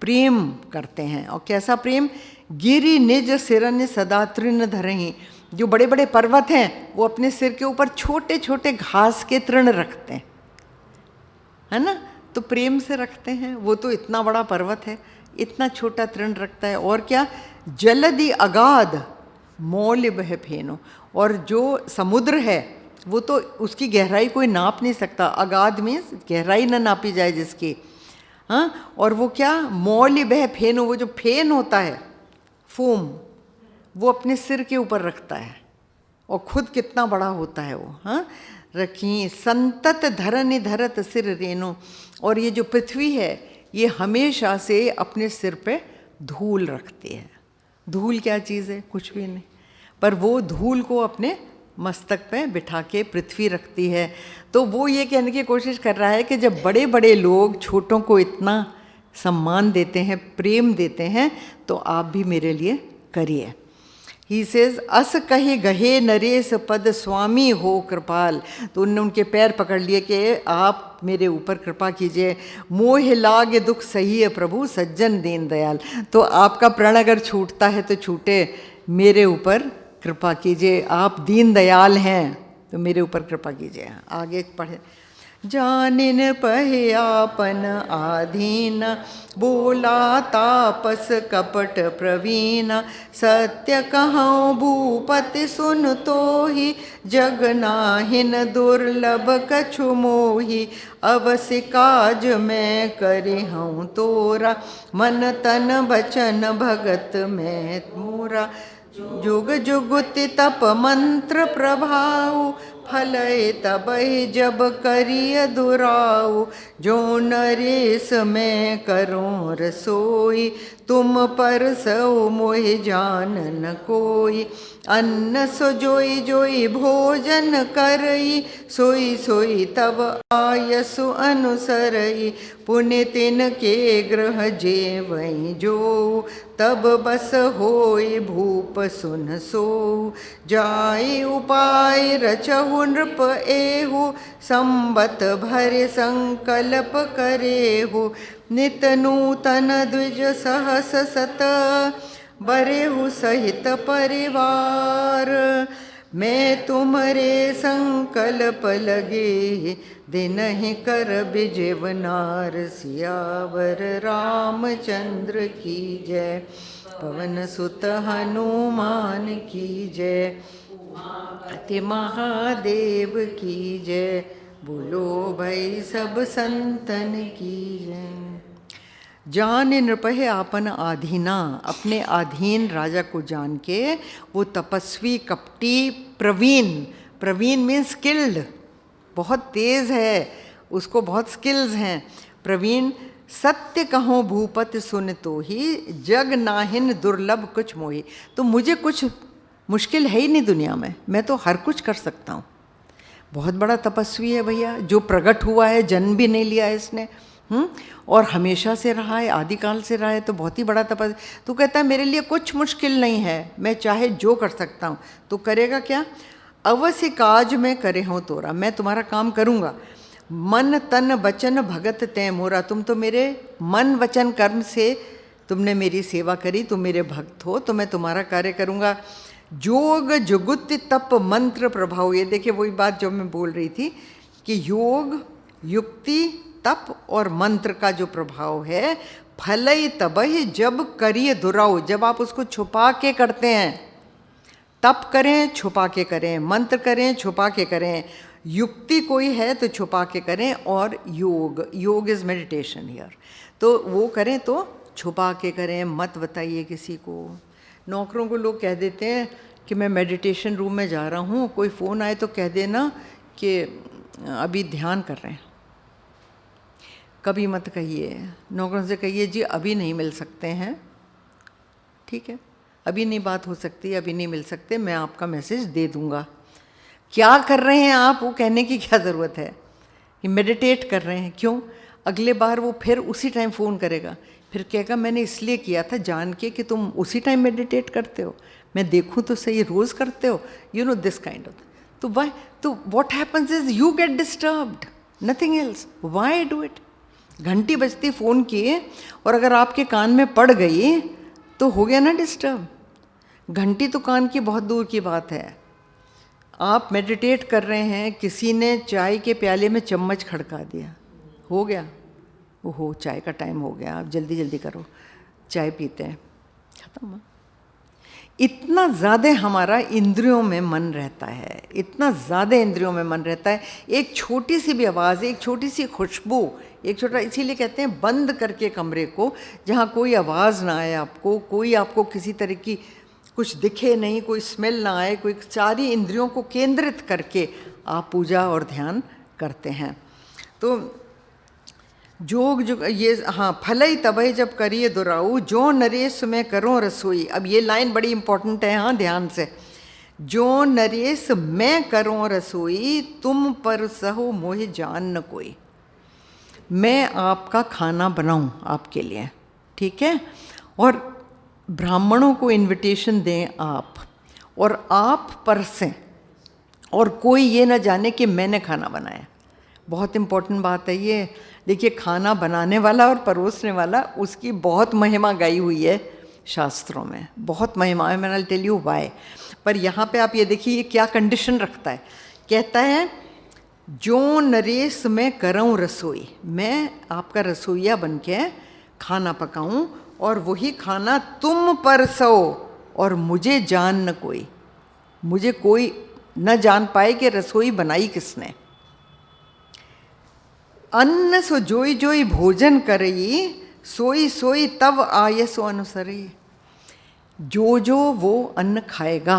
प्रेम करते हैं। और कैसा प्रेम, गिरि निज सिरन सदा तृण धरहीं। जो बड़े बड़े पर्वत हैं वो अपने सिर के ऊपर छोटे छोटे घास के तृण रखते हैं, है ना। तो प्रेम से रखते हैं। वो तो इतना बड़ा पर्वत है, इतना छोटा तृण रखता है। और क्या, जलधि अगाध, मौल्य बह फेनो। और जो समुद्र है वो तो उसकी गहराई कोई नाप नहीं सकता, अगाध में गहराई ना नापी जाए जिसकी। हाँ, और वो क्या, मौल्य बह फेनो, वो जो फेन होता है फोम, वो अपने सिर के ऊपर रखता है और खुद कितना बड़ा होता है वो। हाँ, रखी संतत धरनि धरत सिर रेनो। और ये जो पृथ्वी है ये हमेशा से अपने सिर पे धूल रखती है। धूल क्या चीज़ है, कुछ भी नहीं, पर वो धूल को अपने मस्तक पे बिठा के पृथ्वी रखती है। तो वो ये कहने की कोशिश कर रहा है कि जब बड़े बड़े लोग छोटों को इतना सम्मान देते हैं, प्रेम देते हैं, तो आप भी मेरे लिए करिए। ही सेज अस कहे गहे नरेश पद स्वामी हो कृपाल। तो उनने उनके पैर पकड़ लिए कि आप मेरे ऊपर कृपा कीजिए। मोह लागे दुख सही है प्रभु सज्जन दीन दयाल। तो आपका प्रण अगर छूटता है तो छूटे, मेरे ऊपर कृपा कीजिए, आप दीन दयाल हैं तो मेरे ऊपर कृपा कीजिए। आगे पढ़े। जानिन पहे आपन आधीन, बोला तापस कपट प्रवीण। सत्य कहूँ भूपति सुन तो ही, जग नाहिन दुर्लभ कछु मोही। अवश्य काज मैं करे हूँ तोरा, मन तन बचन भगत में मोरा। जुग जुगुति तप मंत्र प्रभाव, फलय तबहि जब करिय दुराऊ। जो नरेश मैं करूँ रसोई, तुम पर सो मोहि जान न कोई। अन्न सो जोई जोई भोजन करई, सोई सोई तब आयसु अनुसरई। पुण्य तिन के ग्रह जेवई जो, तब बस होई भूप सुन सो। जाय उपाय रचहु नृप एहु, संबत भर संकल्प करेहु। नित नूतन द्विज सहस सत, बरेहु सहित परिवार। मैं तुम्हारे संकल्प लगे, दिनहि कर बिजेवनार। सियावर रामचंद्र की जय, पवन सुत हनुमान की जय, अति महादेव की जय। बोलो भाई सब संतन की जय। जान नृपहे आपन आधीना, अपने अधीन राजा को जान के वो तपस्वी कपटी प्रवीण, प्रवीण मीन्स स्किल्ड, बहुत तेज है, उसको बहुत स्किल्स हैं। प्रवीण सत्य कहो भूपति सुन तो ही, जग नाहिन दुर्लभ कुछ मोही। तो मुझे कुछ मुश्किल है ही नहीं दुनिया में, मैं तो हर कुछ कर सकता हूँ। बहुत बड़ा तपस्वी है भैया, जो प्रकट हुआ है, जन्म भी नहीं लिया है इसने, और हमेशा से रहा है, आदिकाल से रहा है, तो बहुत ही बड़ा तपस्वी। तो कहता है मेरे लिए कुछ मुश्किल नहीं है, मैं चाहे जो कर सकता हूँ। तो करेगा क्या? अवश्य काज मैं करे हूँ तोरा, मैं तुम्हारा काम करूँगा। मन तन वचन भगत तय मोरा, तुम तो मेरे मन वचन कर्म से तुमने मेरी सेवा करी, तुम मेरे भक्त हो, तो मैं तुम्हारा कार्य करूँगा। योग जुगुत तप मंत्र प्रभाव, ये देखिए वही बात जो मैं बोल रही थी कि योग, युक्ति, तप और मंत्र का जो प्रभाव है, फलई तबहि जब करिए दुराऊ, जब आप उसको छुपा के करते हैं, तप करें छुपा के करें, मंत्र करें छुपा के करें, युक्ति कोई है तो छुपा के करें, और योग, योग इज़ मेडिटेशन हियर, तो वो करें तो छुपा के करें, मत बताइए किसी को। नौकरों को लोग कह देते हैं कि मैं मेडिटेशन रूम में जा रहा हूँ, कोई फ़ोन आए तो कह देना कि अभी ध्यान कर रहे हैं। कभी मत कहिए, नौकरों से कहिए जी अभी नहीं मिल सकते हैं, ठीक है, अभी नहीं बात हो सकती, अभी नहीं मिल सकते, मैं आपका मैसेज दे दूंगा। क्या कर रहे हैं आप, वो कहने की क्या ज़रूरत है कि मेडिटेट कर रहे हैं। क्यों? अगले बार वो फिर उसी टाइम फ़ोन करेगा, फिर कहेगा मैंने इसलिए किया था जान के कि तुम उसी टाइम मेडिटेट करते हो, मैं देखूं तो सही रोज़ करते हो, you know this kind of. तो वाई, तो what happens is you get disturbed, nothing else. Why do it? घंटी बजती फ़ोन की, और अगर आपके कान में पड़ गई तो हो गया ना डिस्टर्ब। घंटी तो कान की बहुत दूर की बात है। आप मेडिटेट कर रहे हैं, किसी ने चाय के प्याले में चम्मच खड़का दिया, हो गया, ओहो चाय का टाइम हो गया, आप जल्दी जल्दी करो, चाय पीते हैं, खत्म। इतना ज़्यादा हमारा इंद्रियों में मन रहता है, इतना ज़्यादा इंद्रियों में मन रहता है। एक छोटी सी भी आवाज़, एक छोटी सी खुशबू, एक छोटा, इसीलिए कहते हैं बंद करके कमरे को, जहाँ कोई आवाज़ ना आए आपको, कोई आपको किसी तरह की कुछ दिखे नहीं, कोई स्मेल ना आए, कोई, सारी इंद्रियों को केंद्रित करके आप पूजा और ध्यान करते हैं। तो जोग जो ये, हाँ, फलई तबई जब करिए दुराऊ, जो नरेश में करो रसोई। अब ये लाइन बड़ी इंपॉर्टेंट है, हाँ, ध्यान से। जो नरेश मैं करो रसोई, तुम पर सहो मोहि जान न कोई। मैं आपका खाना बनाऊं आपके लिए, ठीक है, और ब्राह्मणों को इनविटेशन दें आप, और आप परसें, और कोई ये ना जाने कि मैंने खाना बनाया। बहुत इम्पोर्टेंट बात है ये। देखिए, खाना बनाने वाला और परोसने वाला, उसकी बहुत महिमा गाई हुई है शास्त्रों में, बहुत महिमा है। मैंने टेल यू व्हाई। पर यहाँ पे आप ये देखिए, ये क्या कंडीशन रखता है। कहता है जो नरेश में करऊँ रसोई, मैं आपका रसोईया बन के खाना पकाऊँ, और वही खाना तुम पर सो, और मुझे जान न कोई, मुझे कोई न जान पाए कि रसोई बनाई किसने। अन्न सो जोई जोई भोजन करई, सोई सोई तब आय सो अनुसरई। जो जो वो अन्न खाएगा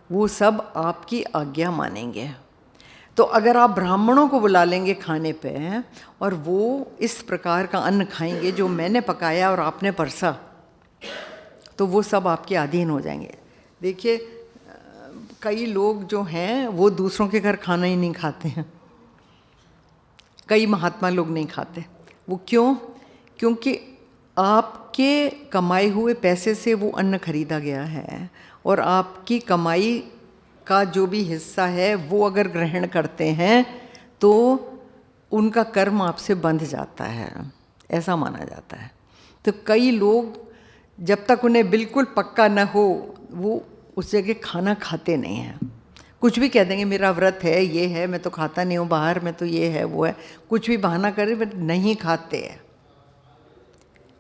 वो सब आपकी आज्ञा मानेंगे। तो अगर आप ब्राह्मणों को बुला लेंगे खाने पे, और वो इस प्रकार का अन्न खाएंगे जो मैंने पकाया और आपने परसा, तो वो सब आपके अधीन हो जाएंगे। देखिए, कई लोग जो हैं वो दूसरों के घर खाना ही नहीं खाते हैं, कई महात्मा लोग नहीं खाते। वो क्यों? क्योंकि आपके कमाए हुए पैसे से वो अन्न खरीदा गया है, और आपकी कमाई का जो भी हिस्सा है वो अगर ग्रहण करते हैं तो उनका कर्म आपसे बंध जाता है, ऐसा माना जाता है। तो कई लोग जब तक उन्हें बिल्कुल पक्का न हो, वो उस जगह खाना खाते नहीं हैं। कुछ भी कह देंगे, मेरा व्रत है, ये है, मैं तो खाता नहीं हूँ, बाहर में तो ये है वो है, कुछ भी बहाना करें, बट नहीं खाते हैं।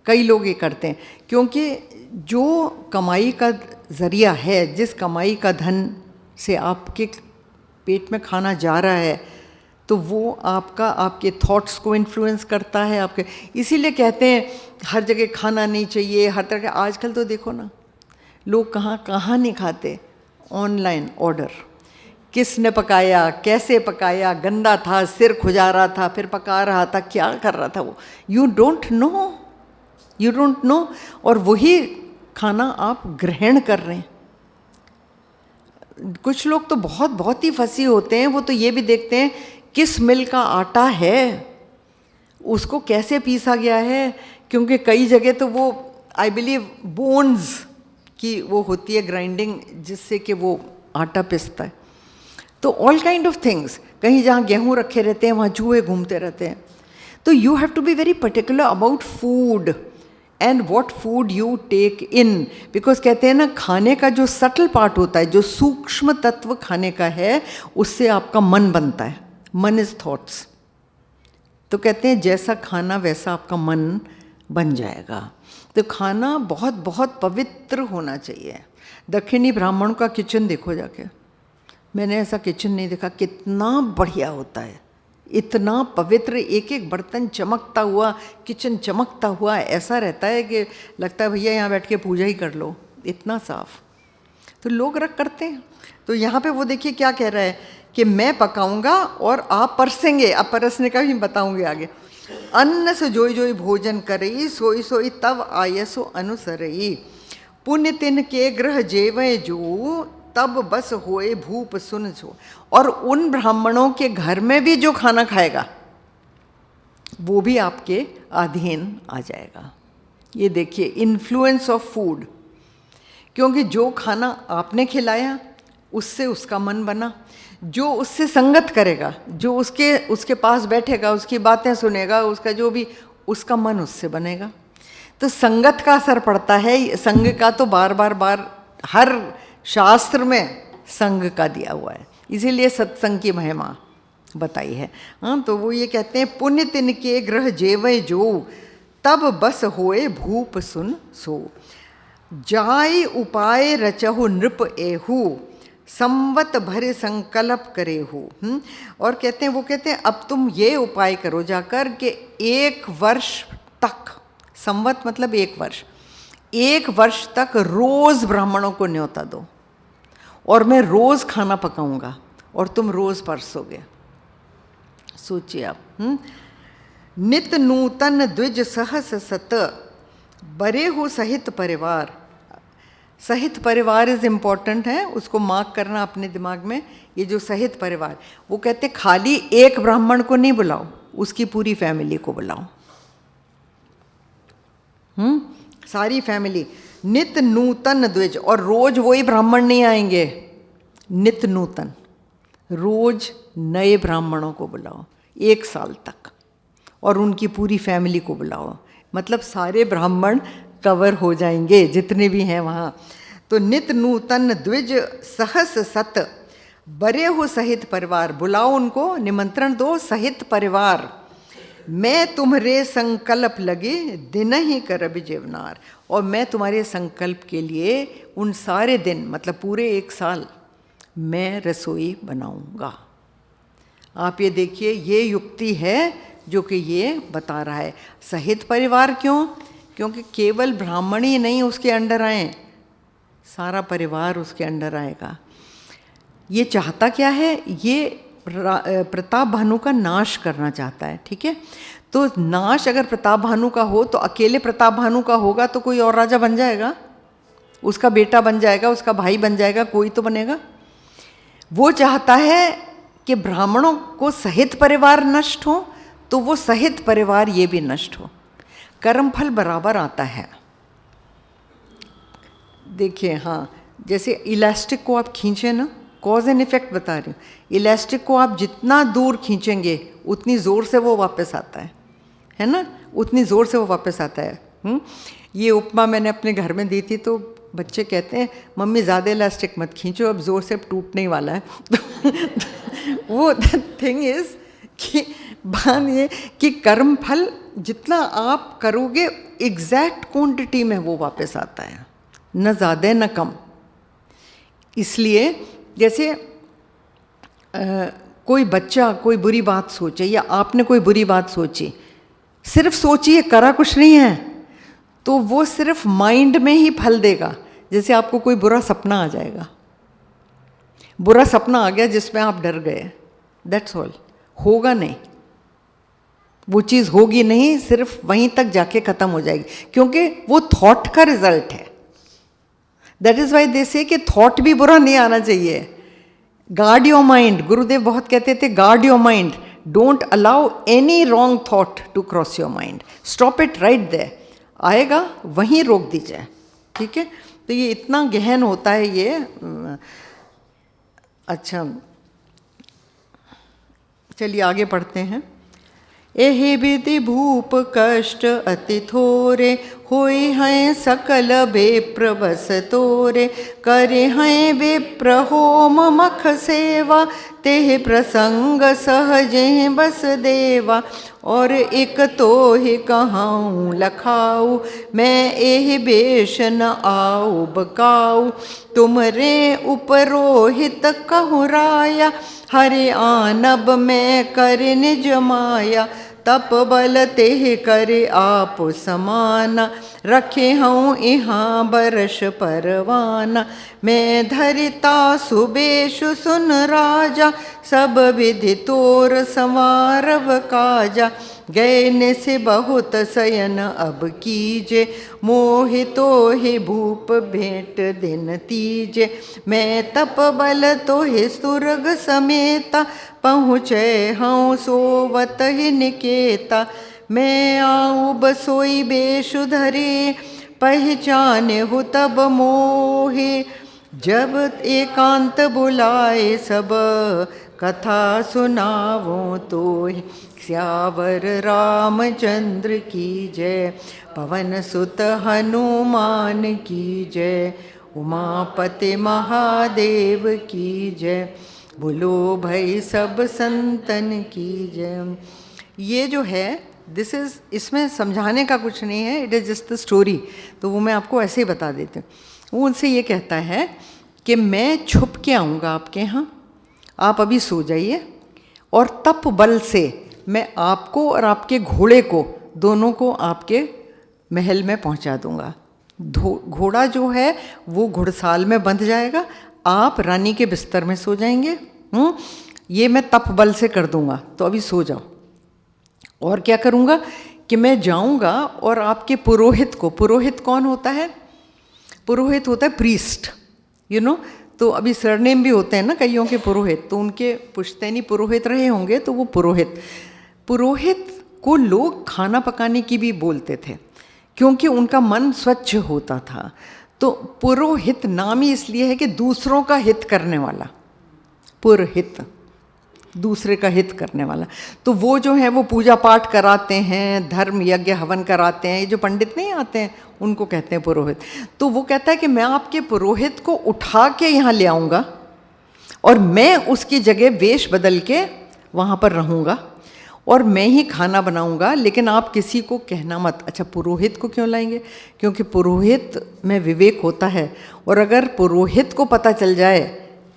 कई लोग ये करते हैं, क्योंकि जो कमाई का ज़रिया है, जिस कमाई का धन से आपके पेट में खाना जा रहा है, तो वो आपके थॉट्स को इन्फ्लुएंस करता है आपके। इसीलिए कहते हैं हर जगह खाना नहीं चाहिए, हर तरह के। आजकल तो देखो ना, लोग कहाँ कहाँ नहीं खाते, ऑनलाइन ऑर्डर, किसने पकाया, कैसे पकाया, गंदा था, सिर खुजा रहा था, फिर पका रहा था, क्या कर रहा था वो, यू डोंट नो, और वही खाना आप ग्रहण कर रहे हैं। कुछ लोग तो बहुत बहुत ही फंसी होते हैं, वो तो ये भी देखते हैं किस मिल का आटा है, उसको कैसे पीसा गया है, क्योंकि कई जगह तो वो आई बिलीव बोन्स की वो होती है ग्राइंडिंग, जिससे कि वो आटा पिसता है। तो ऑल काइंड ऑफ थिंग्स, कहीं जहाँ गेहूँ रखे रहते हैं वहाँ चूहे घूमते रहते हैं। तो you have to be very particular about food and what food you take in, because कहते हैं ना, खाने का जो सटल पार्ट होता है, जो सूक्ष्म तत्व खाने का है, उससे आपका मन बनता है। मन इज थॉट्स। तो कहते हैं जैसा खाना वैसा आपका मन बन जाएगा। तो खाना बहुत बहुत पवित्र होना चाहिए। दक्षिणी ब्राह्मण का किचन देखो जाके, मैंने ऐसा किचन नहीं देखा, कितना बढ़िया होता है, इतना पवित्र, एक एक बर्तन चमकता हुआ, किचन चमकता हुआ, ऐसा रहता है कि लगता है भैया यहाँ बैठ के पूजा ही कर लो, इतना साफ। तो लोग रख करते हैं। तो यहाँ पे वो देखिए क्या कह रहा है कि मैं पकाऊंगा और आप परसेंगे। अब परसने का भी बताऊंगे आगे। अन्न से जोई जोई भोजन करई, सोई सोई तब आयसो अनुसरई। पुण्य तिन के ग्रह जेवै जो, तब बस होए भूप सुन सो। और उन ब्राह्मणों के घर में भी जो खाना खाएगा वो भी आपके अधीन आ जाएगा। ये देखिए इन्फ्लुएंस ऑफ फूड, क्योंकि जो खाना आपने खिलाया उससे उसका मन बना, जो उससे संगत करेगा, जो उसके पास बैठेगा, उसकी बातें सुनेगा, उसका जो भी, उसका मन उससे बनेगा। तो संगत का असर पड़ता है। संग का तो बार हर शास्त्र में संग का दिया हुआ है, इसीलिए सत्संग की महिमा बताई है। हाँ, तो वो ये कहते हैं पुण्य तिन के ग्रह जेवै जो, तब बस होए भूप सुन सो। जाय उपाय रचहु नृप एहू, संवत भरे संकल्प करेहू। और कहते हैं, वो कहते हैं अब तुम ये उपाय करो जाकर कि 1 वर्ष तक, संवत मतलब 1 वर्ष, 1 वर्ष तक रोज ब्राह्मणों को न्योता दो, और मैं रोज खाना पकाऊंगा और तुम रोज परसोगे। सोचिए आप। नित नूतन द्विज सहस सत, बरे हो सहित परिवार। सहित परिवार इज इम्पॉर्टेंट है, उसको मार्क करना अपने दिमाग में। ये जो सहित परिवार, वो कहते खाली एक ब्राह्मण को नहीं बुलाओ, उसकी पूरी फैमिली को बुलाओ। सारी फैमिली। नित नूतन द्विज, और रोज वही ब्राह्मण नहीं आएंगे, नित नूतन, रोज नए ब्राह्मणों को बुलाओ 1 साल तक, और उनकी पूरी फैमिली को बुलाओ। मतलब सारे ब्राह्मण कवर हो जाएंगे जितने भी हैं वहाँ। तो नित नूतन द्विज सहस सत, बरे हो सहित परिवार, बुलाओ उनको, निमंत्रण दो सहित परिवार। मैं तुम्हारे संकल्प लगे दिन ही करब जीवनार, और मैं तुम्हारे संकल्प के लिए उन सारे दिन, मतलब पूरे 1 साल मैं रसोई बनाऊंगा। आप ये देखिए, ये युक्ति है जो कि ये बता रहा है। सहित परिवार क्यों? क्योंकि केवल ब्राह्मण ही नहीं उसके अंडर आए, सारा परिवार उसके अंडर आएगा। ये चाहता क्या है? ये प्रताप भानु का नाश करना चाहता है। ठीक है, तो नाश अगर प्रताप भानु का हो तो अकेले प्रताप भानु का होगा तो कोई और राजा बन जाएगा, उसका बेटा बन जाएगा, उसका भाई बन जाएगा, कोई तो बनेगा। वो चाहता है कि ब्राह्मणों को सहित परिवार नष्ट हो, तो वो सहित परिवार ये भी नष्ट हो। कर्मफल बराबर आता है। देखिए, हाँ, जैसे इलास्टिक को आप खींचे ना, कॉज एंड इफेक्ट बता रही हूँ। इलास्टिक को आप जितना दूर खींचेंगे उतनी ज़ोर से वो वापस आता है ना, उतनी ज़ोर से वो वापस आता है। ये उपमा मैंने अपने घर में दी थी, तो बच्चे कहते हैं मम्मी ज़्यादा इलास्टिक मत खींचो, अब ज़ोर से टूटने ही वाला है। वो थिंग इज़ कि बात ये कि कर्म फल जितना आप करोगे एग्जैक्ट क्वांटिटी में वो वापस आता है, न ज़्यादा न कम। इसलिए जैसे कोई बच्चा कोई बुरी बात सोचे, या आपने कोई बुरी बात सोची, सिर्फ सोचिए, करा कुछ नहीं है, तो वो सिर्फ माइंड में ही फल देगा। जैसे आपको कोई बुरा सपना आ जाएगा, बुरा सपना आ गया जिसमें आप डर गए, दैट्स ऑल, होगा नहीं, वो चीज़ होगी नहीं, सिर्फ वहीं तक जाके ख़त्म हो जाएगी, क्योंकि वो थॉट का रिजल्ट है। दैट इज़ वाई दे से कि थॉट भी बुरा नहीं आना चाहिए। गार्ड योर माइंड, गुरुदेव बहुत कहते थे, guard your mind, don't allow any wrong thought to cross your mind, stop it right there, आएगा वहीं रोक दीजिए। ठीक है, तो ये इतना गहन होता है ये। अच्छा, चलिए आगे पढ़ते हैं। एहि विधि भूप कष्ट अति थोरे, होय हैं सकल बेप्र बस तोरे, करे हैं विप्र होम मख सेवा, तेह प्रसंग सहजे बस देवा। और एक तो ही कहाऊँ लखाऊ, मैं एहि बेश न आऊ बकाऊ, तुमरे उपरोहित कहु राया, हरे आनब में कर निज माया, तप बल तेह करे आप समाना, रखे हूँ यहाँ बरस परवाना। मैं धरिता सुबेशु सुन राजा, सब विधि तोर संवारव काजा, गए से बहुत शयन अब कीजे, मोहितो हे भूप भेंट दिन तीजे। मैं तप बल तो हे सुरग समेता, पहुँचे हूँ सोवत ही निकेता। मैं आऊँ बसोई बेशु धरे, पहचाने हो तब मोहे, जब एकांत बुलाए सब, कथा सुनावो तो श्यावर रामचंद्र की जय, पवन सुत हनुमान की जय, उमापति महादेव की जय, बोलो भाई सब संतन की जय। ये जो है दिस इज़, इसमें समझाने का कुछ नहीं है, it is just the story. तो वो मैं आपको ऐसे ही बता देती हूँ। वो उनसे ये कहता है कि मैं छुप के आऊँगा आपके यहाँ, आप अभी सो जाइए, और तप बल से मैं आपको और आपके घोड़े को, दोनों को आपके महल में पहुँचा दूँगा। घोड़ा जो है वो घुड़साल में बंध जाएगा, आप रानी के बिस्तर में सो जाएंगे। ये मैं तप बल से कर दूँगा, तो अभी सो जाओ। और क्या करूँगा कि मैं जाऊँगा और आपके पुरोहित को, पुरोहित कौन होता है? पुरोहित होता है प्रीस्ट, यू नो। तो अभी सरनेम भी होते हैं ना कईयों के पुरोहित, तो उनके पुश्तैनी पुरोहित रहे होंगे, तो वो पुरोहित को लोग खाना पकाने की भी बोलते थे, क्योंकि उनका मन स्वच्छ होता था। तो पुरोहित नाम ही इसलिए है कि दूसरों का हित करने वाला, पुरहित, दूसरे का हित करने वाला। तो वो जो है वो पूजा पाठ कराते हैं, धर्म यज्ञ हवन कराते हैं। ये जो पंडित नहीं आते हैं उनको कहते हैं पुरोहित। तो वो कहता है कि मैं आपके पुरोहित को उठा के यहाँ ले आऊँगा और मैं उसकी जगह वेश बदल के वहाँ पर रहूँगा और मैं ही खाना बनाऊँगा, लेकिन आप किसी को कहना मत। अच्छा, पुरोहित को क्यों लाएंगे? क्योंकि पुरोहित में विवेक होता है, और अगर पुरोहित को पता चल जाए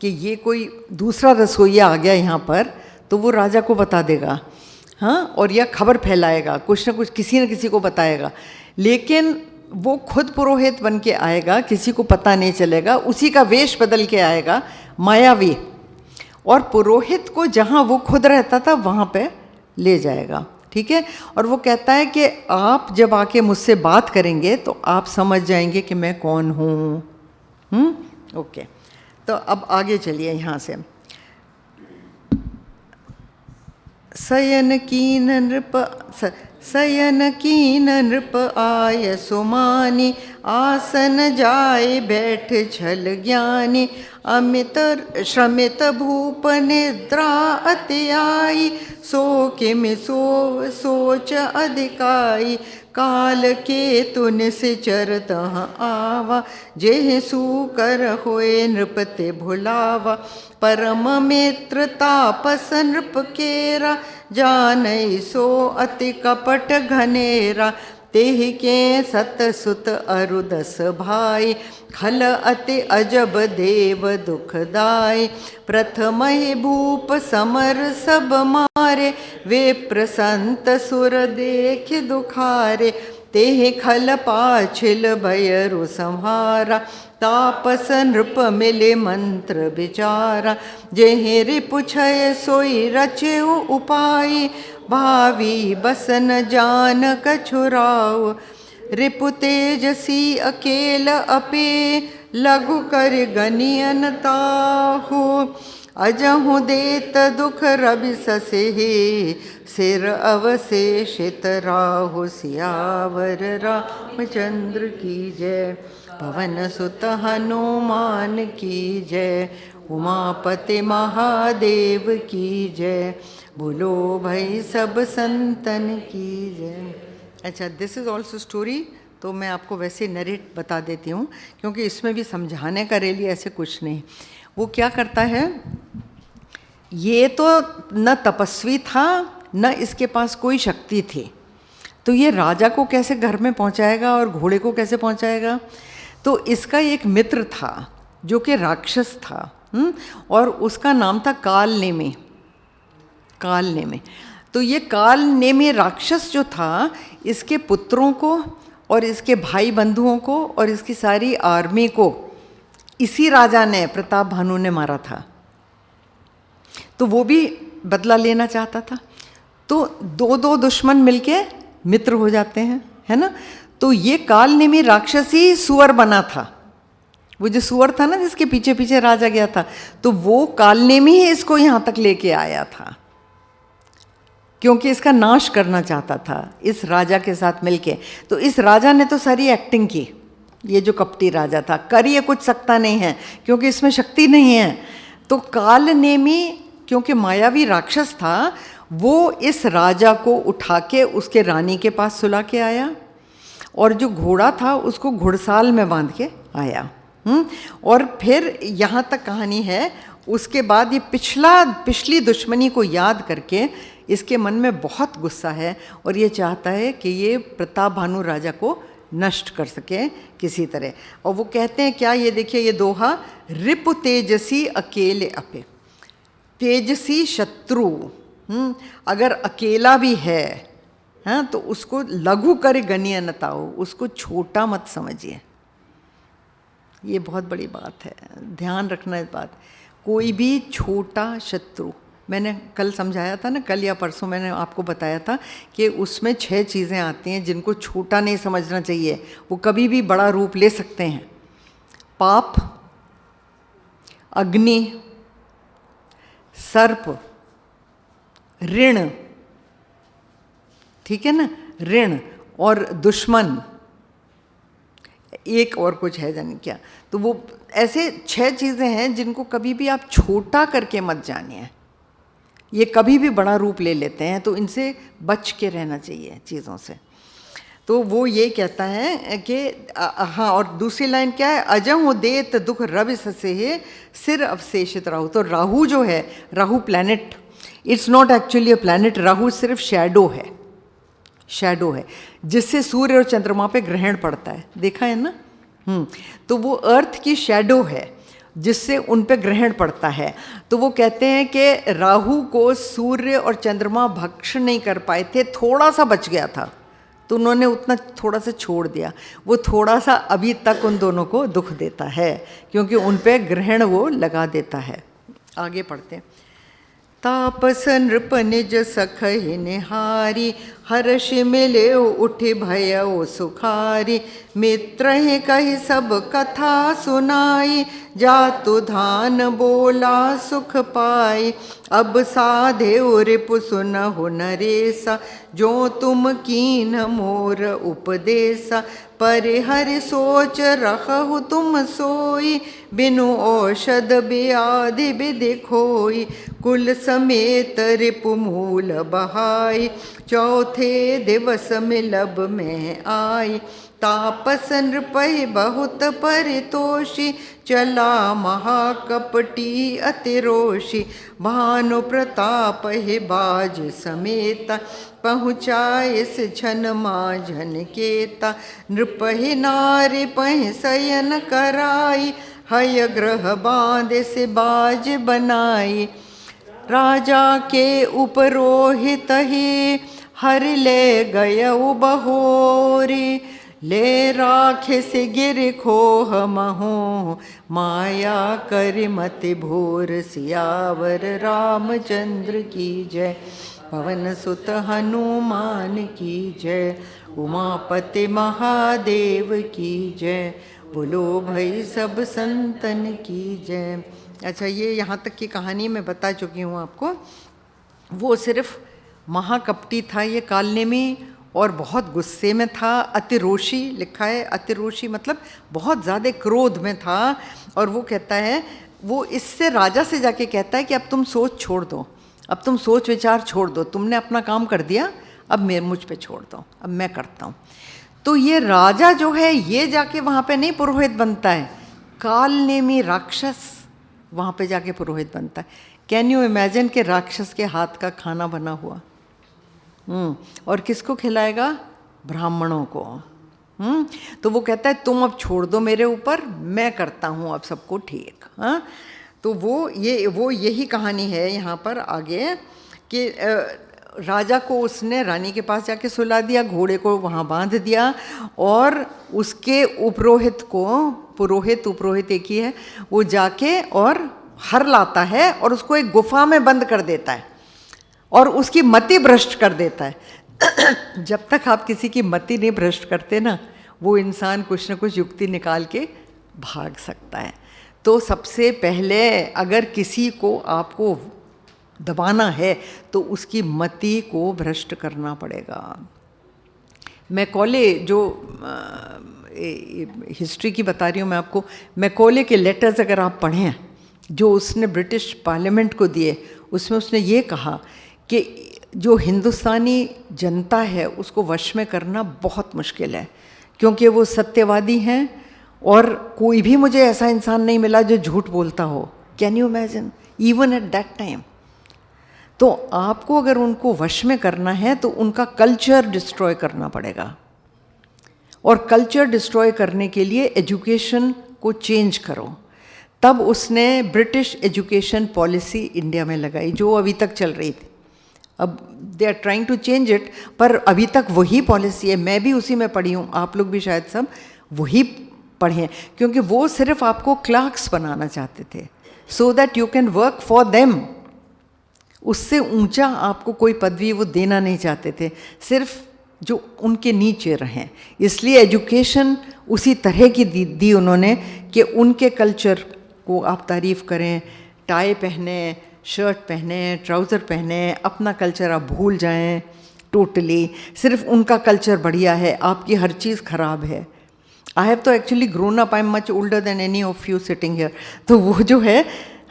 कि ये कोई दूसरा रसोइया आ गया यहाँ पर, तो वो राजा को बता देगा, हाँ, और यह खबर फैलाएगा, कुछ न कुछ किसी न किसी को बताएगा। लेकिन वो खुद पुरोहित बन के आएगा, किसी को पता नहीं चलेगा, उसी का वेश बदल के आएगा, मायावी, और पुरोहित को जहाँ वो खुद रहता था वहाँ पे ले जाएगा। ठीक है। और वो कहता है कि आप जब आके मुझसे बात करेंगे तो आप समझ जाएंगे कि मैं कौन हूँ। ओके, तो अब आगे चलिए यहाँ से। सयन कीन नृप आय सुमानी, आसन जाए बैठ छल ज्ञानी, अमित श्रमित भूप निद्रा अति आई, सो किमि सोच अधिकाई, काल के तुन से चरत आवा, जेह सूकर होए नृपते भुलावा, परम मित्र तापस नृप केरा, जानई सो अति कपट घनेरा, तेह के सत सुत अरुदस भाई, खल अति अजब देव दुखदाई, प्रथम ही भूप समर सब मारे, वे प्रसंत सुर देख दुखारे, तेह खल पाछिल भयरु संहारा, तापस नृप मिले मंत्र विचारा, जेहि रिपुछय सोई रचे उपाय, भावी बसन जान कछुराव, रिपु तेजसी अकेल अपे, लघु कर गनियन ताहु, अजहु देत दुख रवि ससेहि, सिर अवशेषित राहु, सियावर रामचंद्र की जय, पवन सुत हनुमान की जय, उमापति महादेव की जय, बोलो भाई सब संतन की जय। अच्छा, दिस इज़ ऑल्सो स्टोरी, तो मैं आपको वैसे नरेट बता देती हूँ, क्योंकि इसमें भी समझाने का रेली ऐसे कुछ नहीं। वो क्या करता है, ये तो न तपस्वी था, न इसके पास कोई शक्ति थी, तो ये राजा को कैसे घर में पहुँचाएगा और घोड़े को कैसे पहुँचाएगा? तो इसका एक मित्र था जो कि राक्षस था, और उसका नाम था कालनेमी। कालनेमी, तो ये कालनेमी राक्षस जो था, इसके पुत्रों को और इसके भाई बंधुओं को और इसकी सारी आर्मी को इसी राजा ने, प्रताप भानु ने मारा था। तो वो भी बदला लेना चाहता था। तो दो दो दुश्मन मिलके मित्र हो जाते हैं, है ना। तो ये कालनेमी राक्षसी सुअर बना था, वो जो सुअर था ना जिसके पीछे पीछे राजा गया था, तो वो कालनेमी ही इसको यहाँ तक लेके आया था, क्योंकि इसका नाश करना चाहता था इस राजा के साथ मिलके। तो इस राजा ने तो सारी एक्टिंग की, ये जो कपटी राजा था, कर ये कुछ सकता नहीं है क्योंकि इसमें शक्ति नहीं है। तो कालनेमी क्योंकि मायावी राक्षस था, वो इस राजा को उठा के उसके रानी के पास सुला के आया, और जो घोड़ा था उसको घुड़साल में बांध के आया। और फिर यहाँ तक कहानी है। उसके बाद ये पिछली दुश्मनी को याद करके इसके मन में बहुत गुस्सा है और ये चाहता है कि ये प्रताप भानु राजा को नष्ट कर सके किसी तरह। और वो कहते हैं क्या, ये देखिए ये दोहा, रिपु तेजसी अकेले अपे। तेजसी शत्रु अगर अकेला भी है, हाँ, तो उसको लघु कर गण्य न ताओ, उसको छोटा मत समझिए। ये बहुत बड़ी बात है, ध्यान रखना इस बात। कोई भी छोटा शत्रु, मैंने कल समझाया था ना, कल या परसों मैंने आपको बताया था कि उसमें 6 चीज़ें आती हैं जिनको छोटा नहीं समझना चाहिए, वो कभी भी बड़ा रूप ले सकते हैं। पाप, अग्नि, सर्प, ऋण, ठीक है ना, ऋण और दुश्मन, एक और कुछ है जाने क्या। तो वो ऐसे 6 चीज़ें हैं जिनको कभी भी आप छोटा करके मत जानिए, ये कभी भी बड़ा रूप ले लेते हैं, तो इनसे बच के रहना चाहिए चीज़ों से। तो वो ये कहता है कि हाँ, और दूसरी लाइन क्या है, अजहु देत दुख रवि ससे सिर अवशेषित राहु। तो राहु जो है, Rahu planet, it's not actually a planet, Rahu सिर्फ शैडो है, शैडो है जिससे सूर्य और चंद्रमा पे ग्रहण पड़ता है, देखा है ना। तो वो अर्थ की शैडो है जिससे उन पे ग्रहण पड़ता है। तो वो कहते हैं कि राहु को सूर्य और चंद्रमा भक्ष नहीं कर पाए थे, थोड़ा सा बच गया था, तो उन्होंने उतना थोड़ा सा छोड़ दिया। वो थोड़ा सा अभी तक उन दोनों को दुख देता है क्योंकि उन पे ग्रहण वो लगा देता है। आगे पढ़ते हैं। तापस नृप निज सखहि निहारी, हर्ष मिले उठि भयउ सुखारी। मित्र ही कहि सब कथा सुनाई, जातु धान बोला सुख पाई। अब साधेउ रिपु सुनहु नरेसा, जो तुम कीन मोर उपदेसा। परिहरि सोच रखहु तुम सोई, बिनु औषध ब्याधि विधि खोई। कुल समेत रिपु मूल बहाई, चौथे दिवस मिलब में आई। तापस नृपहि बहुत परितोषी, चला महाकपटी अतिरोषी। भानु प्रताप ही बाज समेता, पहुँचाइस छन माझन केता। नृपहि नारी पहि शयन कराई, हय ग्रह बांध से बाज बनाई। राजा के उपरोहित ही हर ले गयउ बहोरी। ले राखे से गिर खोह महो, माया कर मति भोर। सियावर रामचंद्र की जय, पवन सुत हनुमान की जय। उमापति महादेव की जय, बोलो भाई सब संतन की जय। अच्छा, ये यहाँ तक की कहानी मैं बता चुकी हूँ आपको। वो सिर्फ महाकपटी था ये कालनेमी, और बहुत गुस्से में था। अतिरोषी लिखा है, अतिरोषी मतलब बहुत ज़्यादा क्रोध में था। और वो कहता है, वो इससे राजा से जाके कहता है कि अब तुम सोच छोड़ दो, अब तुम सोच विचार छोड़ दो, तुमने अपना काम कर दिया, अब मुझ पे छोड़ दो, अब मैं करता हूँ। तो ये राजा जो है ये जाके वहाँ पे नहीं पुरोहित बनता है, कालनेमी राक्षस वहाँ पे जाके पुरोहित बनता है। कैन यू इमेजिन कि राक्षस के हाथ का खाना बना हुआ, और किसको खिलाएगा? ब्राह्मणों को। तो वो कहता है तुम अब छोड़ दो मेरे ऊपर, मैं करता हूँ अब सबको ठीक। हाँ, तो वो यही कहानी है यहाँ पर आगे कि राजा को उसने रानी के पास जाके सुला दिया, घोड़े को वहाँ बांध दिया, और उसके उपरोहित को, पुरोहित एक ही है, वो जाके और हर लाता है और उसको एक गुफा में बंद कर देता है और उसकी मति भ्रष्ट कर देता है। जब तक आप किसी की मति नहीं भ्रष्ट करते ना, वो इंसान कुछ न कुछ युक्ति निकाल के भाग सकता है। तो सबसे पहले अगर किसी को आपको दबाना है तो उसकी मति को भ्रष्ट करना पड़ेगा। मैकॉले, जो हिस्ट्री की बता रही हूँ मैं आपको, मैकॉले के लेटर्स अगर आप पढ़ें जो उसने ब्रिटिश पार्लियामेंट को दिए, उसमें उसने ये कहा कि जो हिंदुस्तानी जनता है उसको वश में करना बहुत मुश्किल है, क्योंकि वो सत्यवादी हैं और कोई भी मुझे ऐसा इंसान नहीं मिला जो झूठ बोलता हो। Can you imagine even at that time? तो आपको अगर उनको वश में करना है तो उनका कल्चर डिस्ट्रॉय करना पड़ेगा, और कल्चर डिस्ट्रॉय करने के लिए एजुकेशन को चेंज करो। तब उसने ब्रिटिश एजुकेशन पॉलिसी इंडिया में लगाई जो अभी तक चल रही थी। अब they are trying to change it, पर अभी तक वही पॉलिसी है। मैं भी उसी में पढ़ी हूँ, आप लोग भी शायद सब वही पढ़े हैं, क्योंकि वो सिर्फ आपको क्लर्क्स बनाना चाहते थे, so that you can work for them. उससे ऊंचा आपको कोई पदवी वो देना नहीं चाहते थे, सिर्फ जो उनके नीचे रहें। इसलिए एजुकेशन उसी तरह की दी उन्होंने कि उनके कल्चर को आप तारीफ़ करें, टाई पहने, शर्ट पहने, ट्राउज़र पहने, अपना कल्चर आप भूल जाएं टोटली। सिर्फ उनका कल्चर बढ़िया है, आपकी हर चीज़ ख़राब है। आई हैव तो actually grown up, I am much older than any of you sitting here. तो वो जो है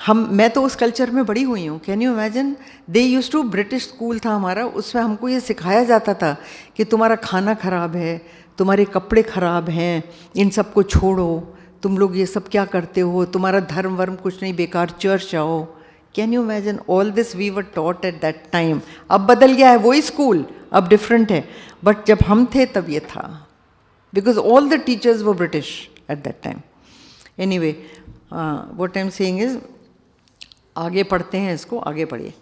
मैं तो उस कल्चर में बड़ी हुई हूँ। Can you imagine, they use to, British school था हमारा, उसमें हमको ये सिखाया जाता था कि तुम्हारा खाना ख़राब है, तुम्हारे कपड़े ख़राब हैं, इन सब को छोड़ो, तुम लोग ये सब क्या करते हो, तुम्हारा धर्म वर्म कुछ नहीं, बेकार चर्च आओ। Can you imagine, all this we were taught at that time. अब बदल गया है, वही स्कूल अब डिफरेंट है, बट जब हम थे तब ये था, because all the teachers were British eight that time. Anyway, what I am saying is, आगे पढ़ते हैं इसको, आगे पढ़िए।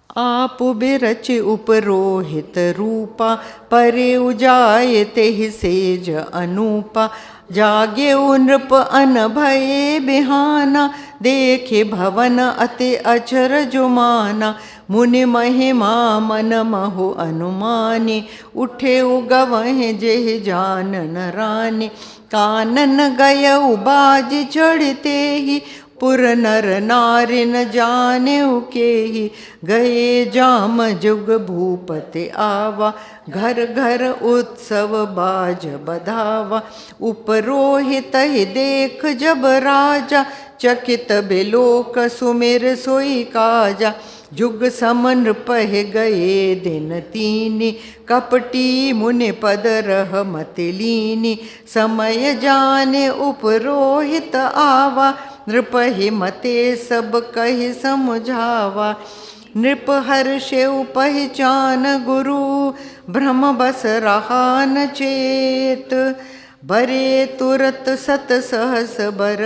आप बिरच उपरोहित रूपा, परे उजाए तेहि सेज अनूपा। जागे नृप अन भये बिहाना, देखे भवन अति अचर जुमाना। मुनि महिमा मन महो अनुमानी, उठे उगवह जेह जानन रानी। कानन गय बाज चढ़ते ही, पुर नर नारि न जाने के ही। गए जाम जुग भूपति आवा, घर घर उत्सव बाज बधावा। उपरोहित ही देख जब राजा, चकित बिलोक सुमिर सोई काजा। जुग समन पह गए दिन तीनी, कपटी मुनि पद रह मति लीनी। समय जाने उपरोहित आवा, नृप ही मते सब कहि समझावा। नृप हर्षे पहचान गुरु, भ्रम बस रहा न चेत। बरे तुरत सत सहस बर,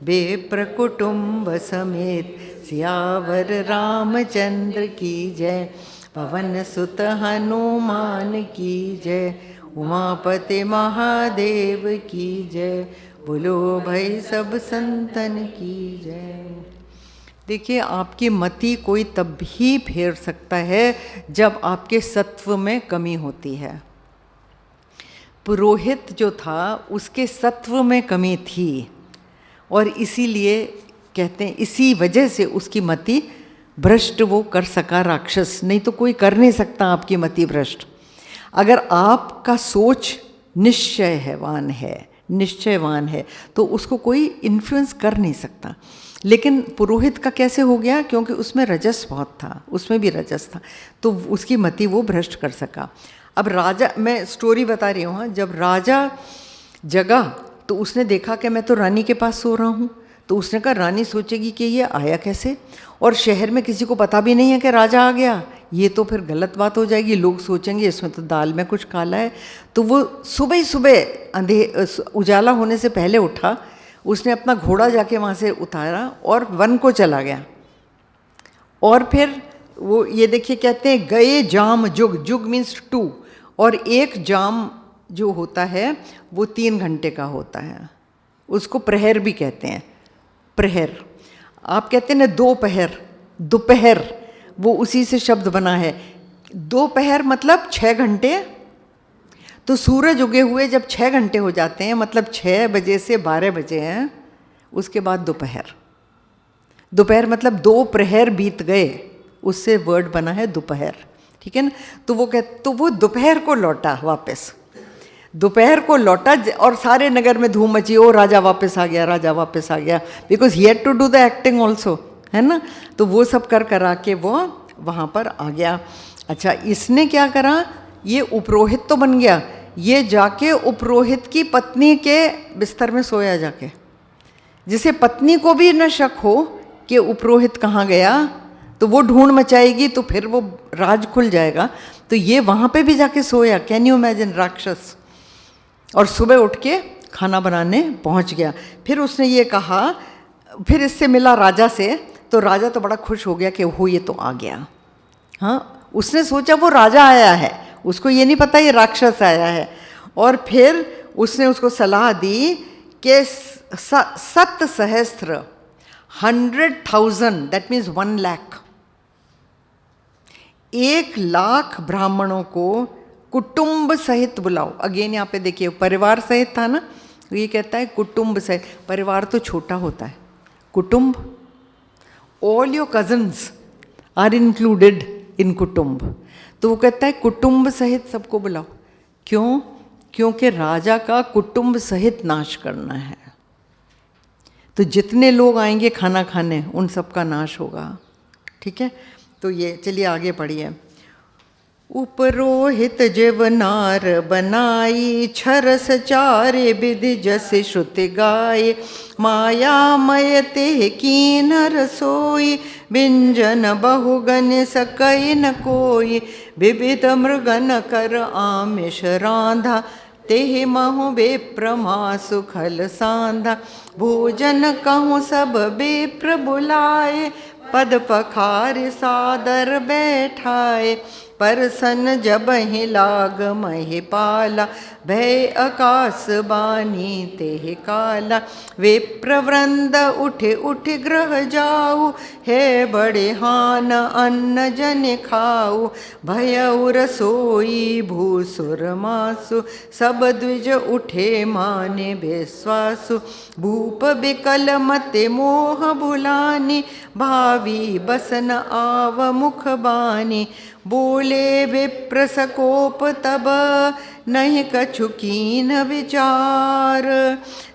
बेप्र कुटुंब समेत। सियावर रामचंद्र की जय, पवन सुत हनुमान की जय। उमापति महादेव की जय, बोलो भाई सब संतन की जय। देखिए, आपकी मति कोई तब ही फेर सकता है जब आपके सत्व में कमी होती है। पुरोहित जो था उसके सत्व में कमी थी, और इसीलिए कहते हैं, इसी वजह से उसकी मति भ्रष्ट वो कर सका राक्षस, नहीं तो कोई कर नहीं सकता आपकी मति भ्रष्ट। अगर आपका सोच निश्चयवान है तो उसको कोई इन्फ्लुएंस कर नहीं सकता। लेकिन पुरोहित का कैसे हो गया, क्योंकि उसमें रजस बहुत था, उसमें भी रजस था, तो उसकी मति वो भ्रष्ट कर सका। अब राजा, मैं स्टोरी बता रही हूँ, जब राजा जगा तो उसने देखा कि मैं तो रानी के पास सो रहा हूँ, तो उसने कहा रानी सोचेगी कि ये आया कैसे, और शहर में किसी को पता भी नहीं है कि राजा आ गया, ये तो फिर गलत बात हो जाएगी, लोग सोचेंगे इसमें तो दाल में कुछ काला है। तो वो सुबह ही सुबह उजाला होने से पहले उठा, उसने अपना घोड़ा जाके वहाँ से उतारा और वन को चला गया। और फिर वो ये देखिए कहते हैं गए जाम जुग, जुग मीन्स 2, और एक जाम जो होता है वो 3 घंटे का होता है, उसको प्रहर भी कहते हैं। प्रहर आप कहते हैं ना, दोपहर, वो उसी से शब्द बना है। दोपहर मतलब 6 घंटे। तो सूरज उगे हुए जब 6 घंटे हो जाते हैं, मतलब 6 बजे से 12 बजे हैं, उसके बाद दोपहर मतलब 2 प्रहर बीत गए, उससे वर्ड बना है दोपहर, ठीक है ना। तो वो दोपहर को लौटा वापस, दोपहर को लौटा, और सारे नगर में धूम मची, ओ राजा वापस आ गया, because he had to do the acting also, है ना। तो वो सब करा के वो वहाँ पर आ गया। अच्छा, इसने क्या करा, ये उपरोहित तो बन गया, ये जाके उपरोहित की पत्नी के बिस्तर में सोया जाके, जिसे पत्नी को भी न शक हो कि उपरोहित कहाँ गया, तो तो वो ढूंढ मचाएगी तो फिर वो राज खुल जाएगा। तो ये वहाँ पे भी जाके सोया, कैन यू इमेजिन, राक्षस। और सुबह उठ के खाना बनाने पहुँच गया। फिर उसने ये कहा, फिर इससे मिला राजा से, तो राजा तो बड़ा खुश हो गया कि वो ये तो आ गया। हाँ, उसने सोचा वो राजा आया है, उसको ये नहीं पता ये राक्षस आया है। और फिर उसने उसको सलाह दी कि 7 सहस्त्र 100,000 दैट मीन्स 1 लाख 1 लाख ब्राह्मणों को कुटुंब सहित बुलाओ। अगेन यहाँ पे देखिए परिवार सहित था ना, ये कहता है कुटुंब सहित। परिवार तो छोटा होता है, कुटुंब, all your cousins are included in कुटुंब। तो वो कहता है कुटुंब सहित सबको बुलाओ। क्यों? क्योंकि राजा का कुटुंब सहित नाश करना है। तो जितने लोग आएंगे खाना खाने उन सबका नाश होगा। ठीक है, तो ये चलिए आगे पढ़िए। उपरोहित जेवनार बनाई, छरस चारे विधि जस श्रुति गाय। मायामय ते कीन रसोई, व्यंजन बहुगन सकई न कोई। विविध मृगन कर आमिष रांधा, तेहि महु विप्र मासु खल सांधा। भोजन कहूँ सब विप्र बुलाए, पद पखार सादर बैठाए। परसन जब ही लाग महिपाला, भय आकाश बानी ते काला। विप्रवृंद उठे उठे ग्रह जाऊ, है बड़े हान अन्न जन खाऊ। भयउ रसोई भूसुर मासु, सब द्विज उठे माने विश्वासु। भूप बिकल मते मोह भुलानी, भावी बसन आव मुख बानी। बोले विप्र सकोप तब, नहीं कछु कीन विचार।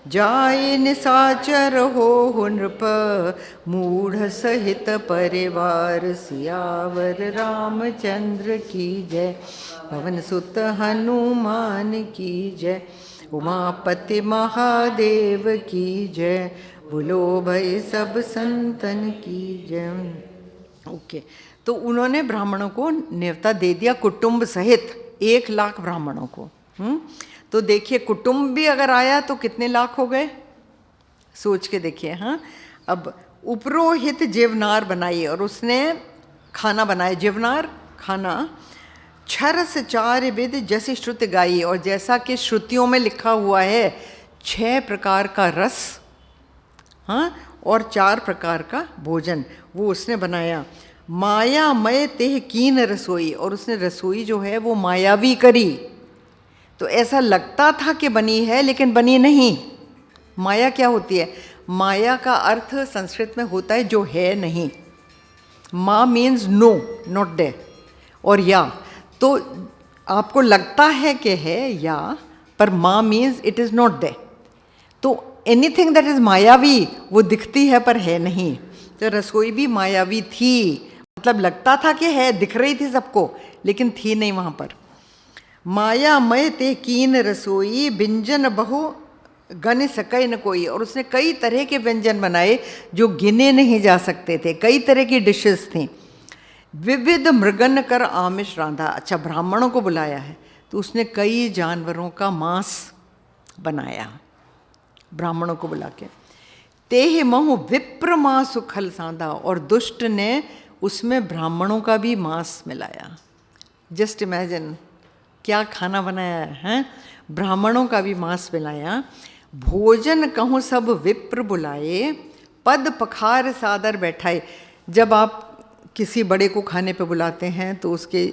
जाय निसाचर हो नृप, मूढ़ सहित परिवार। सियावर रामचंद्र की जय, पवन सुत हनुमान की जय। उमापति महादेव की जय, बोलो भाई सब संतन की जय। ओके, तो उन्होंने ब्राह्मणों को न्योता दे दिया कुटुंब सहित 1 लाख ब्राह्मणों को। तो देखिए कुटुंब भी अगर आया तो कितने लाख हो गए, सोच के देखिए। हाँ, अब उपरोहित जेवनार बनाई, और उसने खाना बनाया, जेवनार खाना। छरस चार विध जैसी श्रुति गाई, और जैसा कि श्रुतियों में लिखा हुआ है 6 प्रकार का रस, हाँ, और 4 प्रकार का भोजन वो उसने बनाया। मायामय तेह कीन रसोई, और उसने रसोई जो है वो मायावी करी। तो ऐसा लगता था कि बनी है लेकिन बनी नहीं। माया क्या होती है? माया का अर्थ संस्कृत में होता है जो है नहीं। मा मीन्स नो, नॉट डे, और या, तो आपको लगता है कि है या, पर मा means it is not day. तो एनीथिंग दैट इज़ मायावी वो दिखती है पर है नहीं। तो रसोई भी मायावी थी, मतलब लगता था कि है, दिख रही थी सबको लेकिन थी नहीं वहाँ पर। मायामय ते कीन रसोई, व्यंजन बहु गन सकै न कोई, और उसने कई तरह के व्यंजन बनाए जो गिने नहीं जा सकते थे, कई तरह की डिशेस थी। विविध मृगन कर आमिष रांधा, अच्छा ब्राह्मणों को बुलाया है तो उसने कई जानवरों का मांस बनाया ब्राह्मणों को बुला के। तेह महु विप्र मांसु खल सांधा, और दुष्ट ने उसमें ब्राह्मणों का भी मांस मिलाया। जस्ट इमेजिन क्या खाना बनाया है, ब्राह्मणों का भी मांस मिलाया। भोजन कहूँ सब विप्र बुलाए, पद पखार सादर बैठाए। जब आप किसी बड़े को खाने पे बुलाते हैं तो उसके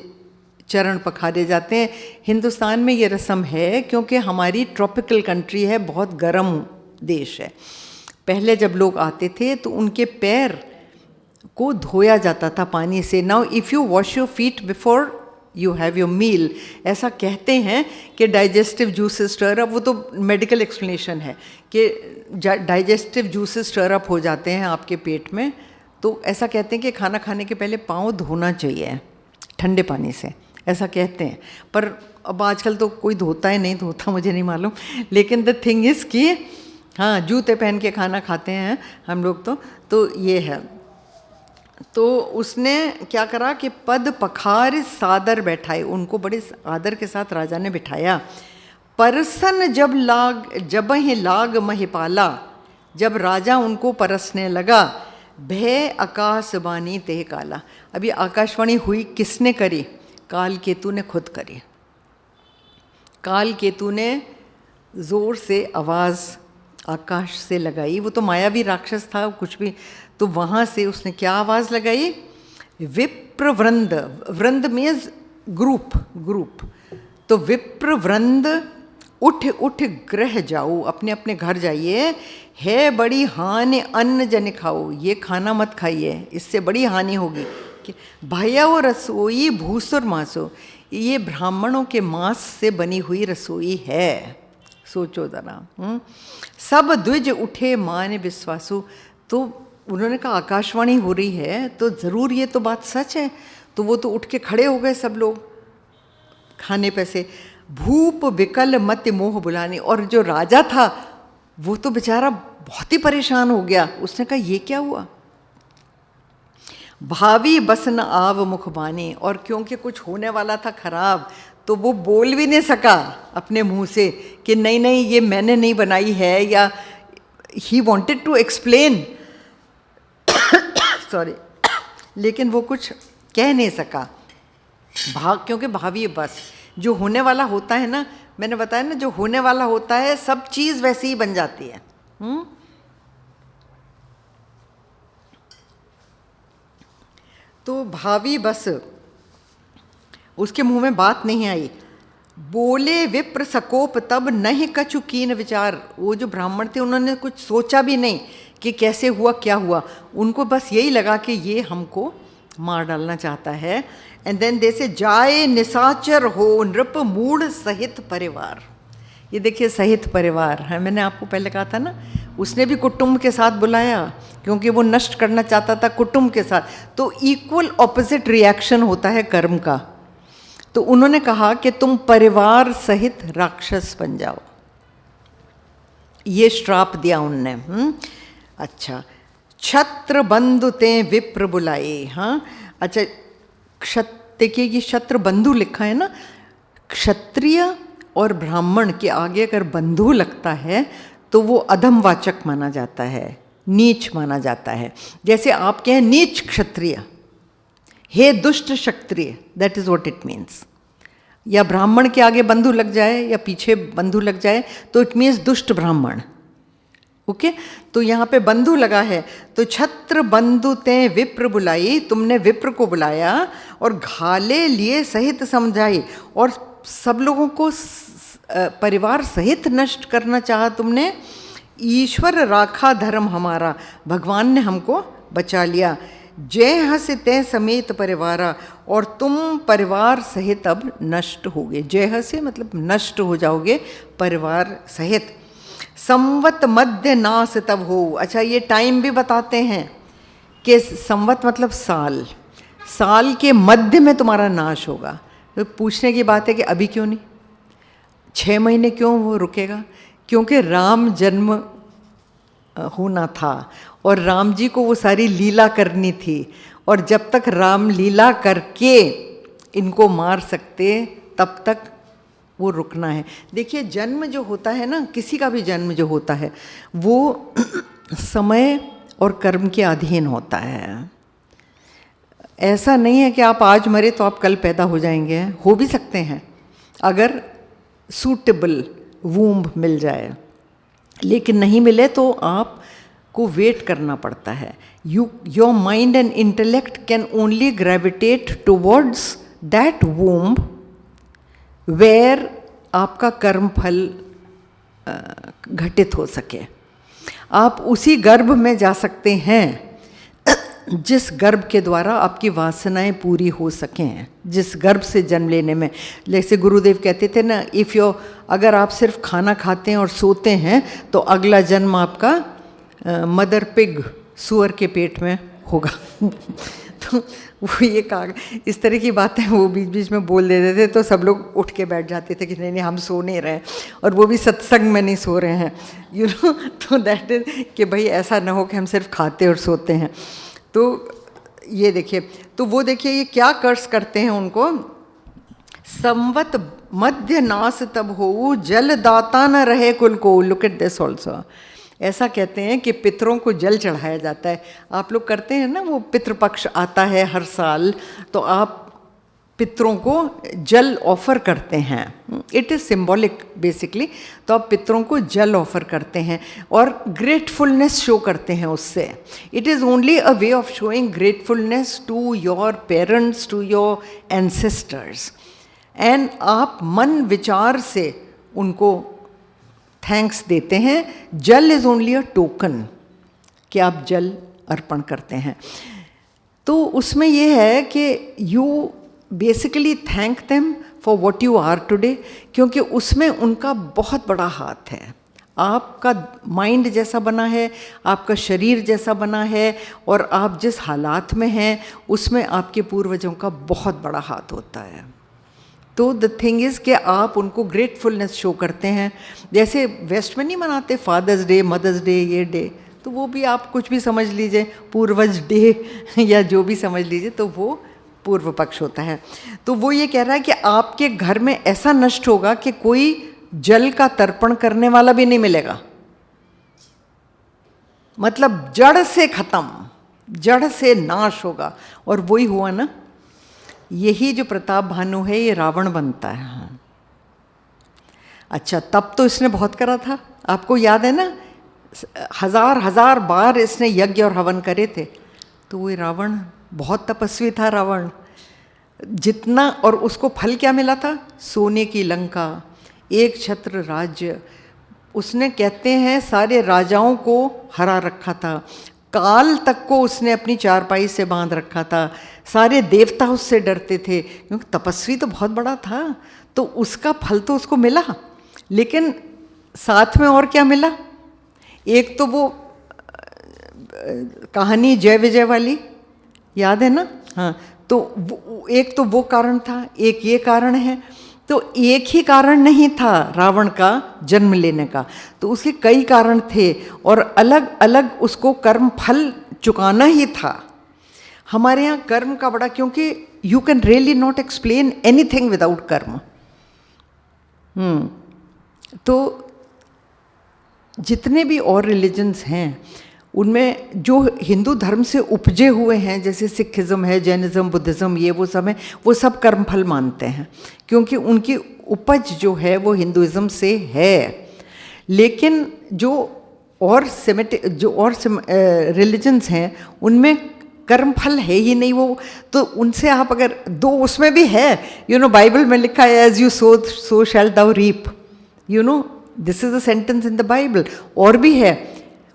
चरण पखारे जाते हैं। हिंदुस्तान में ये रस्म है क्योंकि हमारी ट्रॉपिकल कंट्री है, बहुत गर्म देश है। पहले जब लोग आते थे तो उनके पैर को धोया जाता था पानी से। Now if you wash your feet before you have your meal, ऐसा कहते हैं कि डाइजेस्टिव जूसेस स्टर अप, वो तो मेडिकल एक्सप्लेनेशन है कि डाइजेस्टिव जूसेस स्टर अप हो जाते हैं आपके पेट में। तो ऐसा कहते हैं कि खाना खाने के पहले पाँव धोना चाहिए ठंडे पानी से, ऐसा कहते हैं। पर अब आजकल तो कोई धोता है, नहीं धोता, मुझे नहीं मालूम। लेकिन द थिंग इज़ कि हाँ, जूते पहन के खाना खाते हैं हम लोग तो ये है। तो उसने क्या करा कि पद पखार सादर बैठाए, उनको बड़े आदर के साथ राजा ने बिठाया। परसन जब ही लाग महिपाला, जब राजा उनको परसने लगा, भय आकाशवाणी तेह काला। अभी आकाशवाणी हुई किसने करी? काल केतु ने खुद करी। काल केतु ने जोर से आवाज़ आकाश से लगाई। वो तो मायावी राक्षस था कुछ भी, तो वहाँ से उसने क्या आवाज़ लगाई? विप्र वृंद, वृंद मीन्स ग्रुप। तो विप्र वृंद उठ उठ ग्रह जाओ, अपने अपने घर जाइए। है बड़ी हानि अन्न जन खाओ, ये खाना मत खाइए, इससे बड़ी हानि होगी। कि भया वो रसोई भूसुर मांसो, ये ब्राह्मणों के मांस से बनी हुई रसोई है। सोचो जरा। सब द्विज उठे मान विश्वासु। तो उन्होंने कहा आकाशवाणी हो रही है तो ज़रूर ये तो बात सच है। तो वो तो उठ के खड़े हो गए सब लोग खाने पे से। भूप विकल मत मोह बुलानी, और जो राजा था वो तो बेचारा बहुत ही परेशान हो गया। उसने कहा ये क्या हुआ? भावी बस न आव मुखबानी, और क्योंकि कुछ होने वाला था खराब, तो वो बोल भी नहीं सका अपने मुंह से कि नहीं नहीं ये मैंने नहीं बनाई है, या he wanted to explain sorry, लेकिन वो कुछ कह नहीं सका। क्योंकि भावी बस, जो होने वाला होता है ना, मैंने बताया ना, जो होने वाला होता है सब चीज़ वैसी ही बन जाती है। तो भावी बस, उसके मुंह में बात नहीं आई। बोले विप्र सकोप तब नहीं कछु कीन विचार। वो जो ब्राह्मण थे उन्होंने कुछ सोचा भी नहीं कि कैसे हुआ क्या हुआ, उनको बस यही लगा कि ये हमको मार डालना चाहता है। एंड देन जैसे जाए निशाचर हो नृप मूढ़ सहित परिवार। ये देखिए सहित परिवार है, मैंने आपको पहले कहा था ना, उसने भी कुटुंब के साथ बुलाया क्योंकि वो नष्ट करना चाहता था कुटुंब के साथ। तो इक्वल ऑपोजिट रिएक्शन होता है कर्म का। तो उन्होंने कहा कि तुम परिवार सहित राक्षस बन जाओ, ये श्राप दिया उनने। अच्छा, क्षत्र बंधु ते विप्र बुलाए। हाँ अच्छा, देखिए ये क्षत्र बंधु लिखा है ना, क्षत्रिय और ब्राह्मण के आगे अगर बंधु लगता है तो वो अधमवाचक माना जाता है, नीच माना जाता है। जैसे आप कहें नीच क्षत्रिय, हे दुष्ट क्षत्रिय, that is what it means. या ब्राह्मण के आगे बंधु लग जाए या पीछे बंधु लग जाए तो इट मीन्स दुष्ट ब्राह्मण। ओके तो यहाँ पे बंधु लगा है, तो छत्र बंधु ते विप्र बुलाई, तुमने विप्र को बुलाया और घाले लिए सहित समझाई, और सब लोगों को परिवार सहित नष्ट करना चाहा तुमने। ईश्वर राखा धर्म हमारा, भगवान ने हमको बचा लिया। जय हस ते समेत परिवारा, और तुम परिवार सहित अब नष्ट होगे। जय हस मतलब नष्ट हो जाओगे परिवार सहित। संवत मध्य नास तब हो। अच्छा ये टाइम भी बताते हैं कि संवत मतलब साल, साल के मध्य में तुम्हारा नाश होगा। तो पूछने की बात है कि अभी क्यों नहीं, 6 महीने क्यों वो रुकेगा? क्योंकि राम जन्म होना था और राम जी को वो सारी लीला करनी थी, और जब तक राम लीला करके इनको मार सकते तब तक वो रुकना है। देखिए जन्म जो होता है ना, किसी का भी जन्म जो होता है वो समय और कर्म के अधीन होता है। ऐसा नहीं है कि आप आज मरे तो आप कल पैदा हो जाएंगे, हो भी सकते हैं अगर सूटेबल वूम्ब मिल जाए, लेकिन नहीं मिले तो आपको वेट करना पड़ता है। Your mind and intellect can only gravitate towards that womb where आपका कर्म फल घटित हो सके। आप उसी गर्भ में जा सकते हैं जिस गर्भ के द्वारा आपकी वासनाएं पूरी हो सकें, जिस गर्भ से जन्म लेने में। जैसे गुरुदेव कहते थे ना, इफ़ यू अगर आप सिर्फ खाना खाते हैं और सोते हैं तो अगला जन्म आपका मदर पिग, सुअर के पेट में होगा। तो वो ये कहा, इस तरह की बातें वो बीच बीच में बोल देते थे, तो सब लोग उठ के बैठ जाते थे कि नहीं नहीं हम सो नहीं रहे, और वो भी सत्संग में नहीं सो रहे हैं, यू नो। तो दैट इज कि भाई ऐसा ना हो कि हम सिर्फ खाते और सोते हैं। तो ये देखिए, तो वो देखिए ये क्या कर्स करते हैं उनको, संवत मध्य नास तब हो जल दाता न रहे कुल को। Look at this also. ऐसा कहते हैं कि पितरों को जल चढ़ाया जाता है। आप लोग करते हैं ना, वो पितृपक्ष आता है हर साल, तो आप पितरों को जल ऑफर करते हैं। It is symbolic basically. तो आप पितरों को जल ऑफर करते हैं और ग्रेटफुलनेस शो करते हैं उससे। It is only a way of showing gratefulness to your parents, to your ancestors. And आप मन विचार से उनको थैंक्स देते हैं। जल इज़ ओनली अ टोकन कि आप जल अर्पण करते हैं। तो उसमें यह है कि you basically thank them for what you are today, क्योंकि उसमें उनका बहुत बड़ा हाथ है। आपका माइंड जैसा बना है, आपका शरीर जैसा बना है, और आप जिस हालात में हैं उसमें आपके पूर्वजों का बहुत बड़ा हाथ होता है। तो द थिंग इज़ कि आप उनको ग्रेटफुलनेस शो करते हैं। जैसे वेस्ट में नहीं मनाते फादर्स डे, मदर्स डे, ये डे, तो वो भी आप कुछ भी समझ लीजिए, पूर्वज डे या जो भी समझ लीजिए, तो वो पूर्व पक्ष होता है। तो वो ये कह रहा है कि आपके घर में ऐसा नष्ट होगा कि कोई जल का तर्पण करने वाला भी नहीं मिलेगा। मतलब जड़ से खत्म, जड़ से नाश होगा। और वही हुआ ना, यही जो प्रताप भानु है ये रावण बनता है। अच्छा, तब तो इसने बहुत करा था, आपको याद है ना, हजार हजार बार इसने यज्ञ और हवन करे थे। तो वो रावण बहुत तपस्वी था रावण, जितना, और उसको फल क्या मिला था? सोने की लंका, एक छत्र राज्य। उसने कहते हैं सारे राजाओं को हरा रखा था, काल तक को उसने अपनी चारपाई से बांध रखा था, सारे देवता उससे डरते थे क्योंकि तपस्वी तो बहुत बड़ा था। तो उसका फल तो उसको मिला, लेकिन साथ में और क्या मिला? एक तो वो कहानी जय विजय वाली याद है ना? हाँ, तो एक तो वो कारण था, एक ये कारण है। तो एक ही कारण नहीं था रावण का जन्म लेने का, तो उसके कई कारण थे और अलग अलग उसको कर्म फल चुकाना ही था। हमारे यहाँ कर्म का बड़ा, क्योंकि you can really not explain anything without कर्म। तो जितने भी और रिलीजन्स हैं उनमें जो हिंदू धर्म से उपजे हुए हैं, जैसे सिखिज़्म है, जैनिज़्म, बुद्धिज़्म, ये वो सब हैं, वो सब कर्मफल मानते हैं क्योंकि उनकी उपज जो है वो हिंदुइज़्म से है। लेकिन जो और रिलीजन्स हैं उनमें कर्मफल है ही नहीं। वो तो उनसे आप अगर दो, उसमें भी है, बाइबल में लिखा है, as you sow so shall thou reap, this is a sentence in the Bible. और भी है,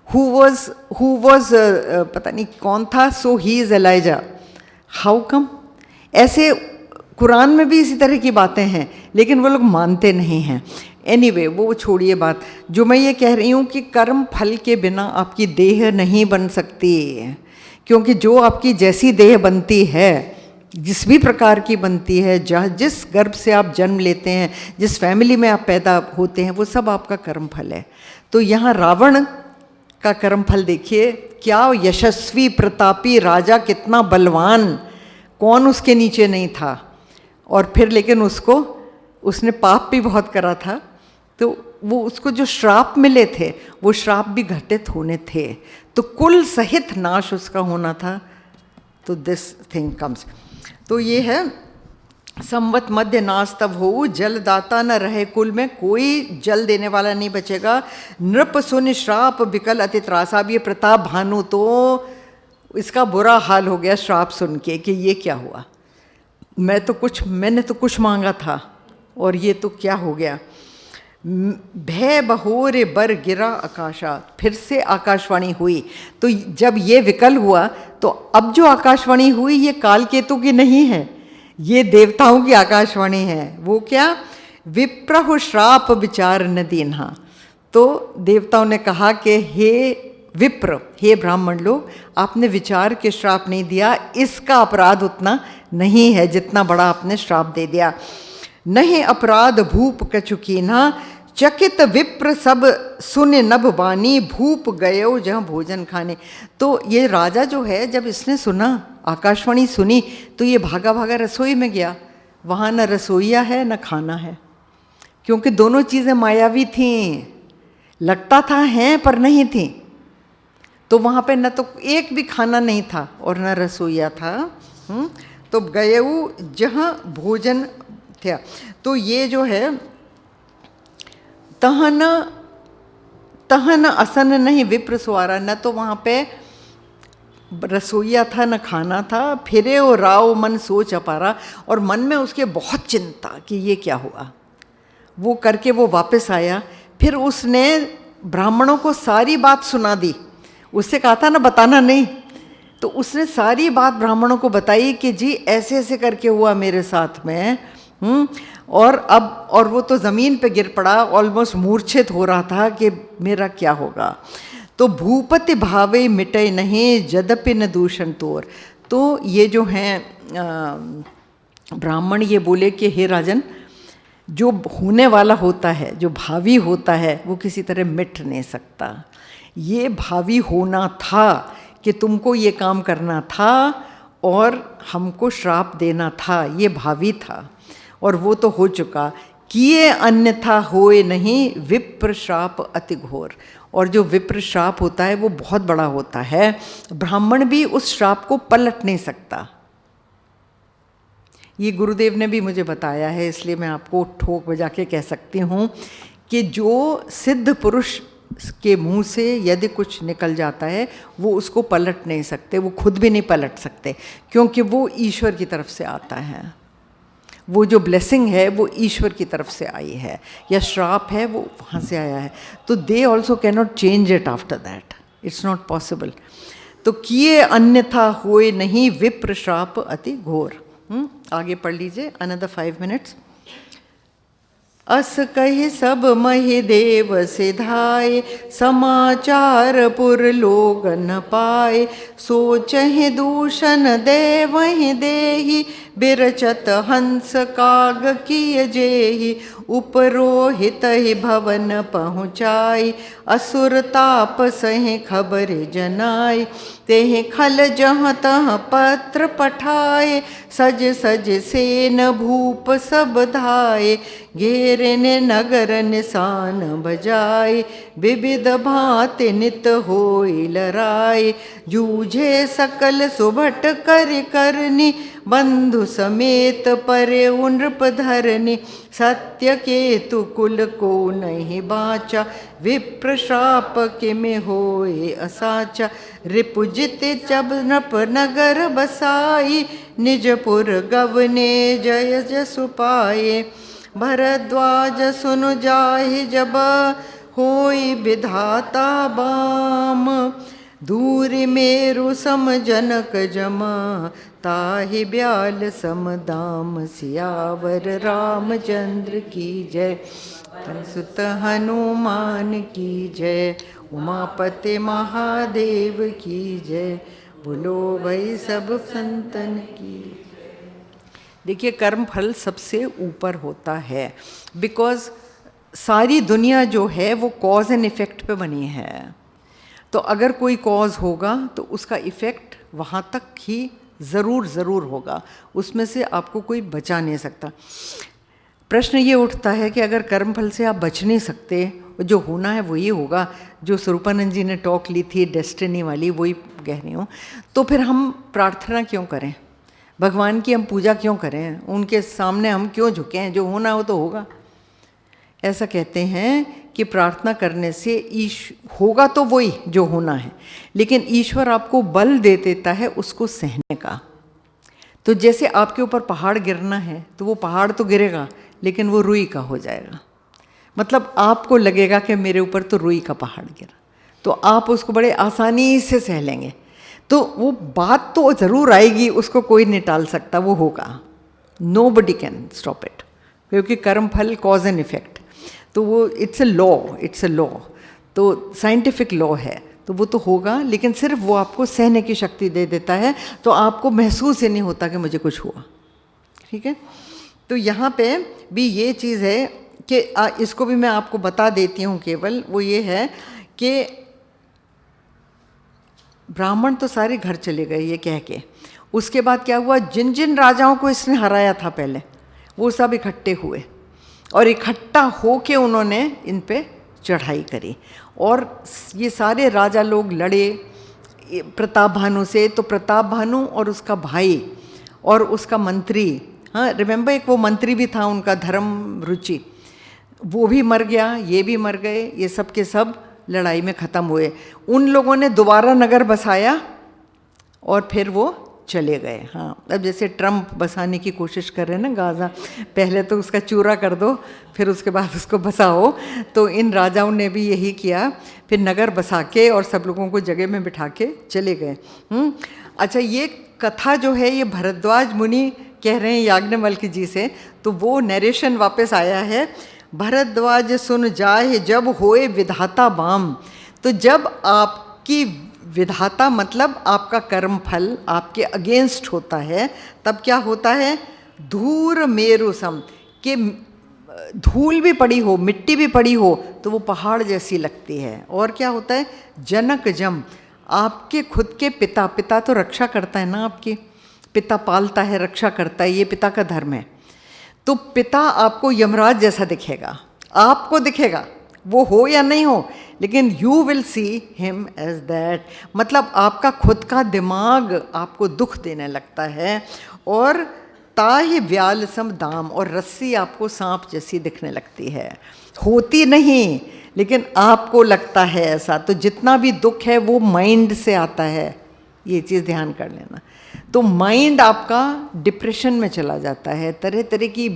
who was पता नहीं कौन था, so he is Elijah, how come? ऐसे कुरान में भी इसी तरह की बातें हैं, लेकिन वो लोग मानते नहीं हैं। एनीवे, वो छोड़िए बात। जो मैं ये कह रही हूँ कि कर्म फल के बिना आपकी देह नहीं बन सकती, क्योंकि जो आपकी जैसी देह बनती है, जिस भी प्रकार की बनती है, जिस गर्भ से आप जन्म लेते हैं, जिस फैमिली में आप पैदा होते हैं, वो सब आपका कर्म फल है। तो यहाँ रावण का कर्म फल देखिए, क्या यशस्वी प्रतापी राजा, कितना बलवान, कौन उसके नीचे नहीं था। और फिर लेकिन उसने पाप भी बहुत करा था, तो वो उसको जो श्राप मिले थे वो श्राप भी घटित होने थे, तो कुल सहित नाश उसका होना था। तो दिस थिंग कम्स। तो ये है, संवत मध्य नाश तब हो जल दाता न रहे कुल में, कोई जल देने वाला नहीं बचेगा। नृप सुन श्राप विकल अति त्रास। अब ये प्रताप भानु तो इसका बुरा हाल हो गया श्राप सुन के कि ये क्या हुआ, मैंने तो कुछ मांगा था और ये तो क्या हो गया। भय बहोरे बर गिरा आकाशा। फिर से आकाशवाणी हुई। तो जब ये विकल हुआ तो अब जो आकाशवाणी हुई ये काल केतु की नहीं है, ये देवताओं की आकाशवाणी है। वो क्या? विप्रहु श्राप विचार न दीन्हा। तो देवताओं ने कहा कि हे विप्र, हे ब्राह्मण लोग, आपने विचार के श्राप नहीं दिया, इसका अपराध उतना नहीं है जितना बड़ा आपने श्राप दे दिया। नहीं अपराध भूप कछु कीन्हा, चकित विप्र सब सुन नभ बानी, भूप गयो जहाँ भोजन खाने। तो ये राजा जो है, जब इसने सुना, आकाशवाणी सुनी, तो ये भागा भागा रसोई में गया। वहाँ न रसोईया है न खाना है, क्योंकि दोनों चीज़ें मायावी थीं। लगता था हैं पर नहीं थी। तो वहाँ पे न तो एक भी खाना नहीं था और न रसोईया था। तो गयऊ जहाँ भोजन था। तो ये जो है तहन तहन असन नहीं विप्र सुआरा, न तो वहाँ पे रसोईया था न खाना था। फिरे और राव मन सोच अपारा, और मन में उसके बहुत चिंता कि ये क्या हुआ। वो करके वो वापस आया। फिर उसने ब्राह्मणों को सारी बात सुना दी। उससे कहा था ना बताना नहीं, तो उसने सारी बात ब्राह्मणों को बताई कि जी ऐसे ऐसे करके हुआ मेरे साथ में। और वो तो ज़मीन पे गिर पड़ा, ऑलमोस्ट मूर्छित हो रहा था कि मेरा क्या होगा। तो भूपति भावे मिटे नहीं, जदपि न दूषण तोर। तो ये जो हैं ब्राह्मण ये बोले कि हे राजन, जो होने वाला होता है, जो भावी होता है, वो किसी तरह मिट नहीं सकता। ये भावी होना था कि तुमको ये काम करना था और हमको श्राप देना था, ये भावी था और वो तो हो चुका। किए अन्यथा होए नहीं, विप्र श्राप अति घोर। और जो विप्र श्राप होता है वो बहुत बड़ा होता है। ब्राह्मण भी उस श्राप को पलट नहीं सकता। ये गुरुदेव ने भी मुझे बताया है, इसलिए मैं आपको ठोक बजा के कह सकती हूँ कि जो सिद्ध पुरुष के मुंह से यदि कुछ निकल जाता है वो उसको पलट नहीं सकते, वो खुद भी नहीं पलट सकते, क्योंकि वो ईश्वर की तरफ से आता है। वो जो ब्लेसिंग है वो ईश्वर की तरफ से आई है, या श्राप है वो वहाँ से आया है। तो they also can not change it after that, it's not possible. तो किए अन्यथा होए नहीं, विप्र श्राप अति घोर। आगे पढ़ लीजिए, अनदर 5 मिनट्स। अस कहि सब महि देव सिधाए, समाचार पुर लोग न पाए। सोचहि दूषण देवहि देहि, बिरचत हंस काग किय जेहि। उपरोहित ही भवन पहुँचाई, असुर ताप सहि खबर जनाई। तेहि खल जहाँ तहाँ पत्र पठाए, सज सज सेन भूप सब धाये। घेरे ने नगर निशान बजाए, विविध भांति नित होई लड़ाई। जूझे सकल सुभट कर करनी, बंधु समेत परे नृप धरनी। सत्य केतु कुल को नहीं बाचा, विप्र श्राप किमि होए असाचा। रिपुजित जब नृप नगर बसाई, निजपुर गवने जय जसु पाए। भरद्वाज सुनु जाहि जब, होई विधाता बाम। दूरि मेरु सम जनक जमा, ताहि ब्याल सम दाम। सियावर रामचंद्र की जय, सुत हनुमान की जय। उमापति महादेव की जय, बोलो भाई सब संतन की। देखिए, कर्म फल सबसे ऊपर होता है, बिकॉज सारी दुनिया जो है वो कॉज एंड इफ़ेक्ट पे बनी है। तो अगर कोई कॉज होगा तो उसका इफ़ेक्ट वहाँ तक ही ज़रूर होगा, उसमें से आपको कोई बचा नहीं सकता। प्रश्न ये उठता है कि अगर कर्मफल से आप बच नहीं सकते, जो होना है वही होगा, जो स्वरूपानंद जी ने टॉक ली थी डेस्टिनी वाली, वही कह रही हूँ, तो फिर हम प्रार्थना क्यों करें, भगवान की हम पूजा क्यों करें, उनके सामने हम क्यों झुकें, जो होना हो तो होगा। ऐसा कहते हैं कि प्रार्थना करने से होगा तो वही जो होना है, लेकिन ईश्वर आपको बल दे देता है उसको सहने का। तो जैसे आपके ऊपर पहाड़ गिरना है तो वो पहाड़ तो गिरेगा, लेकिन वो रुई का हो जाएगा। मतलब आपको लगेगा कि मेरे ऊपर तो रुई का पहाड़ गिरा, तो आप उसको बड़े आसानी से सह लेंगे। तो वो बात तो ज़रूर आएगी, उसको कोई नहीं टाल सकता, वो होगा। नोबडी कैन स्टॉप इट, क्योंकि कर्म फल कॉज एंड इफेक्ट, तो वो इट्स अ लॉ, तो साइंटिफिक लॉ है, तो वो तो होगा, लेकिन सिर्फ वो आपको सहने की शक्ति दे देता है, तो आपको महसूस ही नहीं होता कि मुझे कुछ हुआ। ठीक है, तो यहाँ पे भी ये चीज़ है कि इसको भी मैं आपको बता देती हूँ केवल, वो ये है कि ब्राह्मण तो सारे घर चले गए ये कह के। उसके बाद क्या हुआ, जिन जिन राजाओं को इसने हराया था पहले, वो सब इकट्ठे हुए और इकट्ठा हो के उन्होंने इन पे चढ़ाई करी। और ये सारे राजा लोग लड़े प्रताप भानु से। तो प्रताप भानु और उसका भाई और उसका मंत्री, हाँ रिमेंबर, एक वो मंत्री भी था उनका धर्म रुचि, वो भी मर गया, ये भी मर गए, ये सब के सब लड़ाई में ख़त्म हुए। उन लोगों ने दोबारा नगर बसाया और फिर वो चले गए। हाँ, अब जैसे ट्रम्प बसाने की कोशिश कर रहे हैं ना गाज़ा, पहले तो उसका चूरा कर दो फिर उसके बाद उसको बसाओ, तो इन राजाओं ने भी यही किया, फिर नगर बसा के और सब लोगों को जगह में बिठा के चले गए। अच्छा, ये कथा जो है ये भरद्वाज मुनि कह रहे हैं याज्ञवल्क्य जी से, तो वो नरेशन वापस आया है। भरद्वाज सुन जाए जब होए विधाता बाम। तो जब आपकी विधाता मतलब आपका कर्म फल आपके अगेंस्ट होता है, तब क्या होता है, धूर मेरु सम, कि धूल भी पड़ी हो, मिट्टी भी पड़ी हो तो वो पहाड़ जैसी लगती है। और क्या होता है, जनक जम, आपके खुद के पिता, पिता तो रक्षा करता है ना आपकी, पिता पालता है, रक्षा करता है, ये पिता का धर्म है। तो पिता आपको यमराज जैसा दिखेगा, आपको दिखेगा, वो हो या नहीं हो, लेकिन you will see him as that. मतलब आपका खुद का दिमाग आपको दुख देने लगता है। और ताहि व्याल सम दाम, और रस्सी आपको सांप जैसी दिखने लगती है, होती नहीं लेकिन आपको लगता है ऐसा। तो जितना भी दुख है वो माइंड से आता है, ये चीज़ ध्यान कर लेना। तो माइंड आपका डिप्रेशन में चला जाता है, तरह तरह की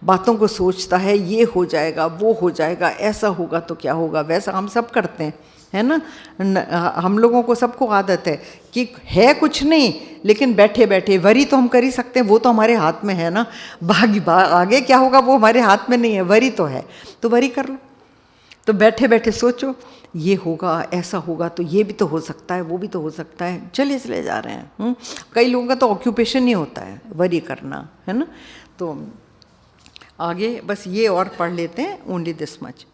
बातों को सोचता है, ये हो जाएगा, वो हो जाएगा, ऐसा होगा तो क्या होगा, वैसा हम सब करते हैं, है ना। हम लोगों को सबको आदत है कि है कुछ नहीं, लेकिन बैठे बैठे वरी तो हम कर ही सकते हैं, वो तो हमारे हाथ में है ना। आगे क्या होगा वो हमारे हाथ में नहीं है, वरी तो है, तो वरी कर लो। तो बैठे बैठे सोचो, ये होगा, ऐसा होगा, तो ये भी तो हो सकता है, वो भी तो हो सकता है, चले चले जा रहे हैं। कई लोगों का तो ऑक्यूपेशन ही होता है वरी करना, है ना। तो आगे बस ये और पढ़ लेते हैं, ओनली दिस मच।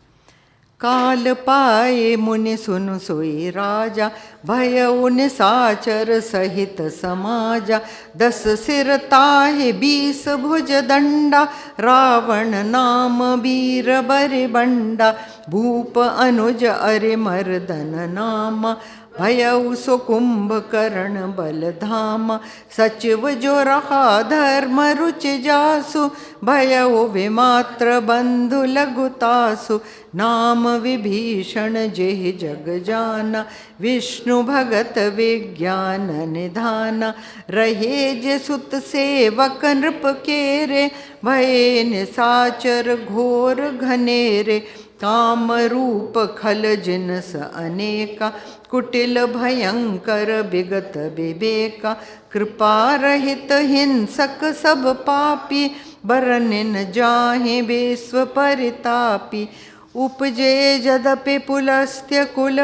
काल पाए मुनि सुन सोई राजा, भय उन साचर सहित समाजा। 10 सिर ताहे 20 भुज दंडा, रावण नाम वीर बरि बंडा। भूप अनुज अरि मर्दन नामा, भयउ सो कुंभकर्ण बल धामा। सचिव जो रहा धर्म रुच जासु, भयउ विमात्र बंधु लघुतासु। नाम विभीषण जेहि जग जाना, विष्णु भगत विज्ञान निधाना। रहे जे सुत सेवक नृप केरे, भये निसाचर घोर घनेरे। काम रूप खल जिनस अनेका, कुटिल भयंकर विगत विवेका। कृपा रहित हिंसक सब पापी, बरनिन जाहे विश्व परितापी। उपजे जदपि पुलस्त्य कुल,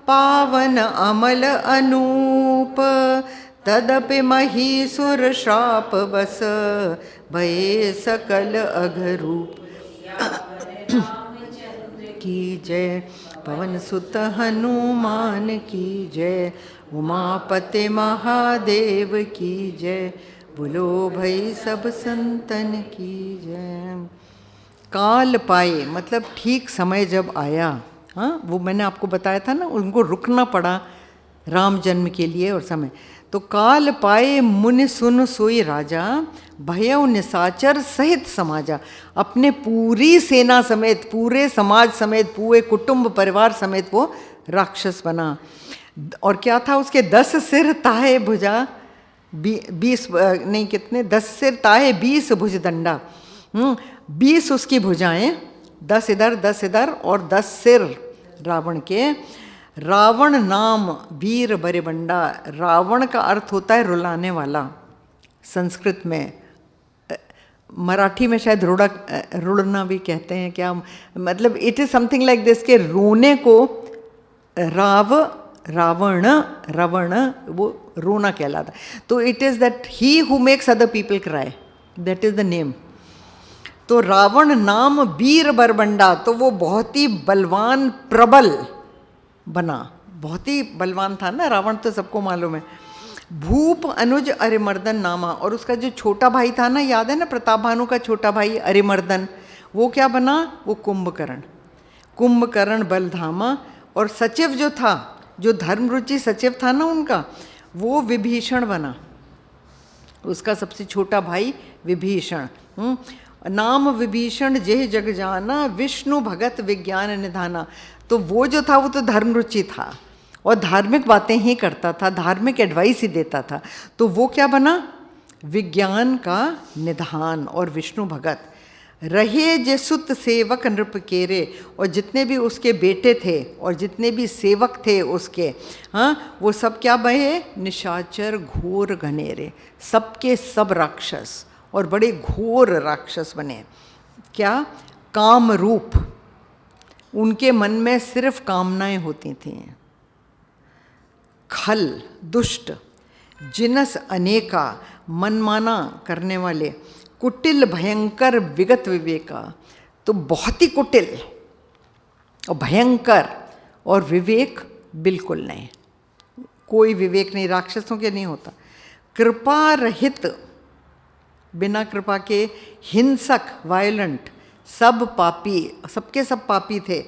पावन अमल अनूप। तदपि महीसुर श्राप बस, भये सकल अघरूप। की जय, पवन सुत हनुमान की जय। उमापति महादेव की जय, बोलो भई सब संतन की जय। काल पाए मतलब ठीक समय जब आया, हाँ वो मैंने आपको बताया था ना, उनको रुकना पड़ा राम जन्म के लिए और समय। तो काल पाए मुनि सुन सोई राजा, भयउ निसाचर सहित समाजा। अपने पूरी सेना समेत, पूरे समाज समेत, पूरे कुटुंब परिवार समेत वो राक्षस बना। और क्या था उसके 10 सिर ताहे भुजा, 20 नहीं कितने, 10 सिर ताहे 20 भुज दंडा। 20 उसकी भुजाएं, 10 इधर 10 इधर, और 10 सिर रावण के। रावण नाम वीर बरिबंडा। रावण का अर्थ होता है रुलाने वाला संस्कृत में। मराठी में शायद रुड़ना भी कहते हैं क्या, मतलब it is something like this, के रोने को रावण वो रोना कहलाता। तो it is that he who makes other people cry, that is the name. तो रावण नाम वीर बरबंडा, तो वो बहुत ही बलवान प्रबल बना, बहुत ही बलवान था ना रावण, तो सबको मालूम है। भूप अनुज अरिमर्दन नामा, और उसका जो छोटा भाई था ना, याद है ना, प्रताप भानु का छोटा भाई अरिमर्दन, वो क्या बना, वो कुंभकर्ण, कुंभकर्ण बलधामा। और सचिव जो था, जो धर्मरुचि सचिव था ना उनका, वो विभीषण बना, उसका सबसे छोटा भाई विभीषण। नाम विभीषण जेह जग जाना, विष्णु भगत विज्ञान निधाना। तो वो जो था वो तो धर्मरुचि था और धार्मिक बातें ही करता था, धार्मिक एडवाइस ही देता था। तो वो क्या बना, विज्ञान का निधान और विष्णु भगत। रहे जे सुत सेवक नृप केरे, और जितने भी उसके बेटे थे और जितने भी सेवक थे उसके, हाँ, वो सब क्या बहे, निशाचर घोर घनेरे, सबके सब राक्षस और बड़े घोर राक्षस बने। क्या, काम रूप, उनके मन में सिर्फ कामनाएं होती थीं। खल, दुष्ट, जिनस अनेका, मनमाना करने वाले, कुटिल भयंकर विगत विवेका, तो बहुत ही कुटिल और भयंकर, और विवेक बिल्कुल नहीं, कोई विवेक नहीं, राक्षसों के नहीं होता। कृपा रहित, बिना कृपा के, हिंसक, वायलेंट, सब पापी, सबके सब पापी थे।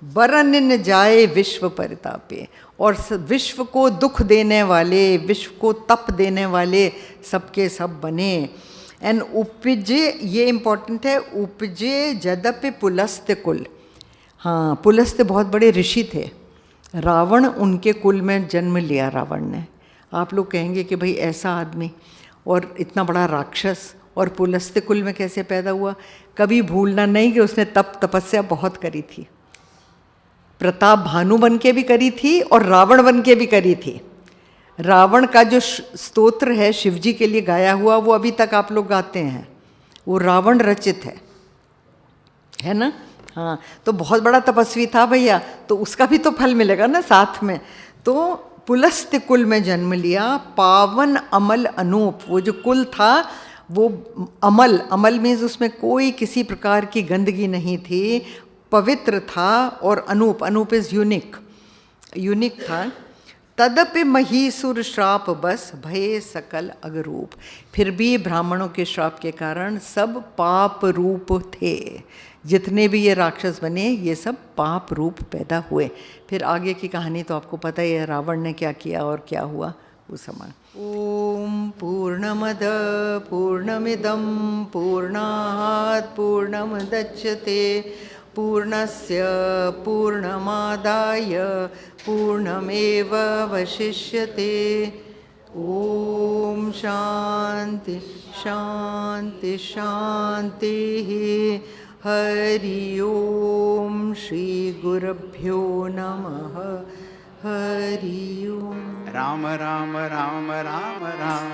बरन जाए विश्व परितापे, और विश्व को दुख देने वाले, विश्व को तप देने वाले सबके सब बने। एंड उपजे, ये इम्पोर्टेंट है, उपजे जदपि पुलस्त्य कुल। हाँ, पुलस्त्य बहुत बड़े ऋषि थे, रावण उनके कुल में जन्म लिया रावण ने। आप लोग कहेंगे कि भाई ऐसा आदमी और इतना बड़ा राक्षस और पुलस्त्य कुल में कैसे पैदा हुआ। कभी भूलना नहीं कि उसने तपस्या बहुत करी थी, प्रताप भानु बन के भी करी थी और रावण बन के भी करी थी। रावण का जो स्तोत्र है शिवजी के लिए गाया हुआ, वो अभी तक आप लोग गाते हैं, वो रावण रचित है ना। हाँ, तो बहुत बड़ा तपस्वी था भैया, तो उसका भी तो फल मिलेगा ना साथ में। तो पुलस्त्य कुल में जन्म लिया, पावन अमल अनूप, वो जो कुल था वो अमल, अमल मीन्स उसमें कोई किसी प्रकार की गंदगी नहीं थी, पवित्र था, और Anoop, Anoop is unique, unique था। तदपि महीसुर श्राप बस भय सकल अगरूप, फिर भी ब्राह्मणों के श्राप के कारण सब पाप रूप थे, जितने भी ये राक्षस बने ये सब पाप रूप पैदा हुए। फिर आगे की कहानी तो आपको पता ही है, रावण ने क्या किया और क्या हुआ उस समय। ओम पूर्णमद पूर्णमिदं पूर्णात् पूर्णमुदच्यते पूर्णस्य पूर्णमादाय पूर्णमेवावशिष्यते। ओम शांति शांति शांति। हरि ओम श्री गुरुभ्यो नमः। हरि ओम। राम राम राम राम राम।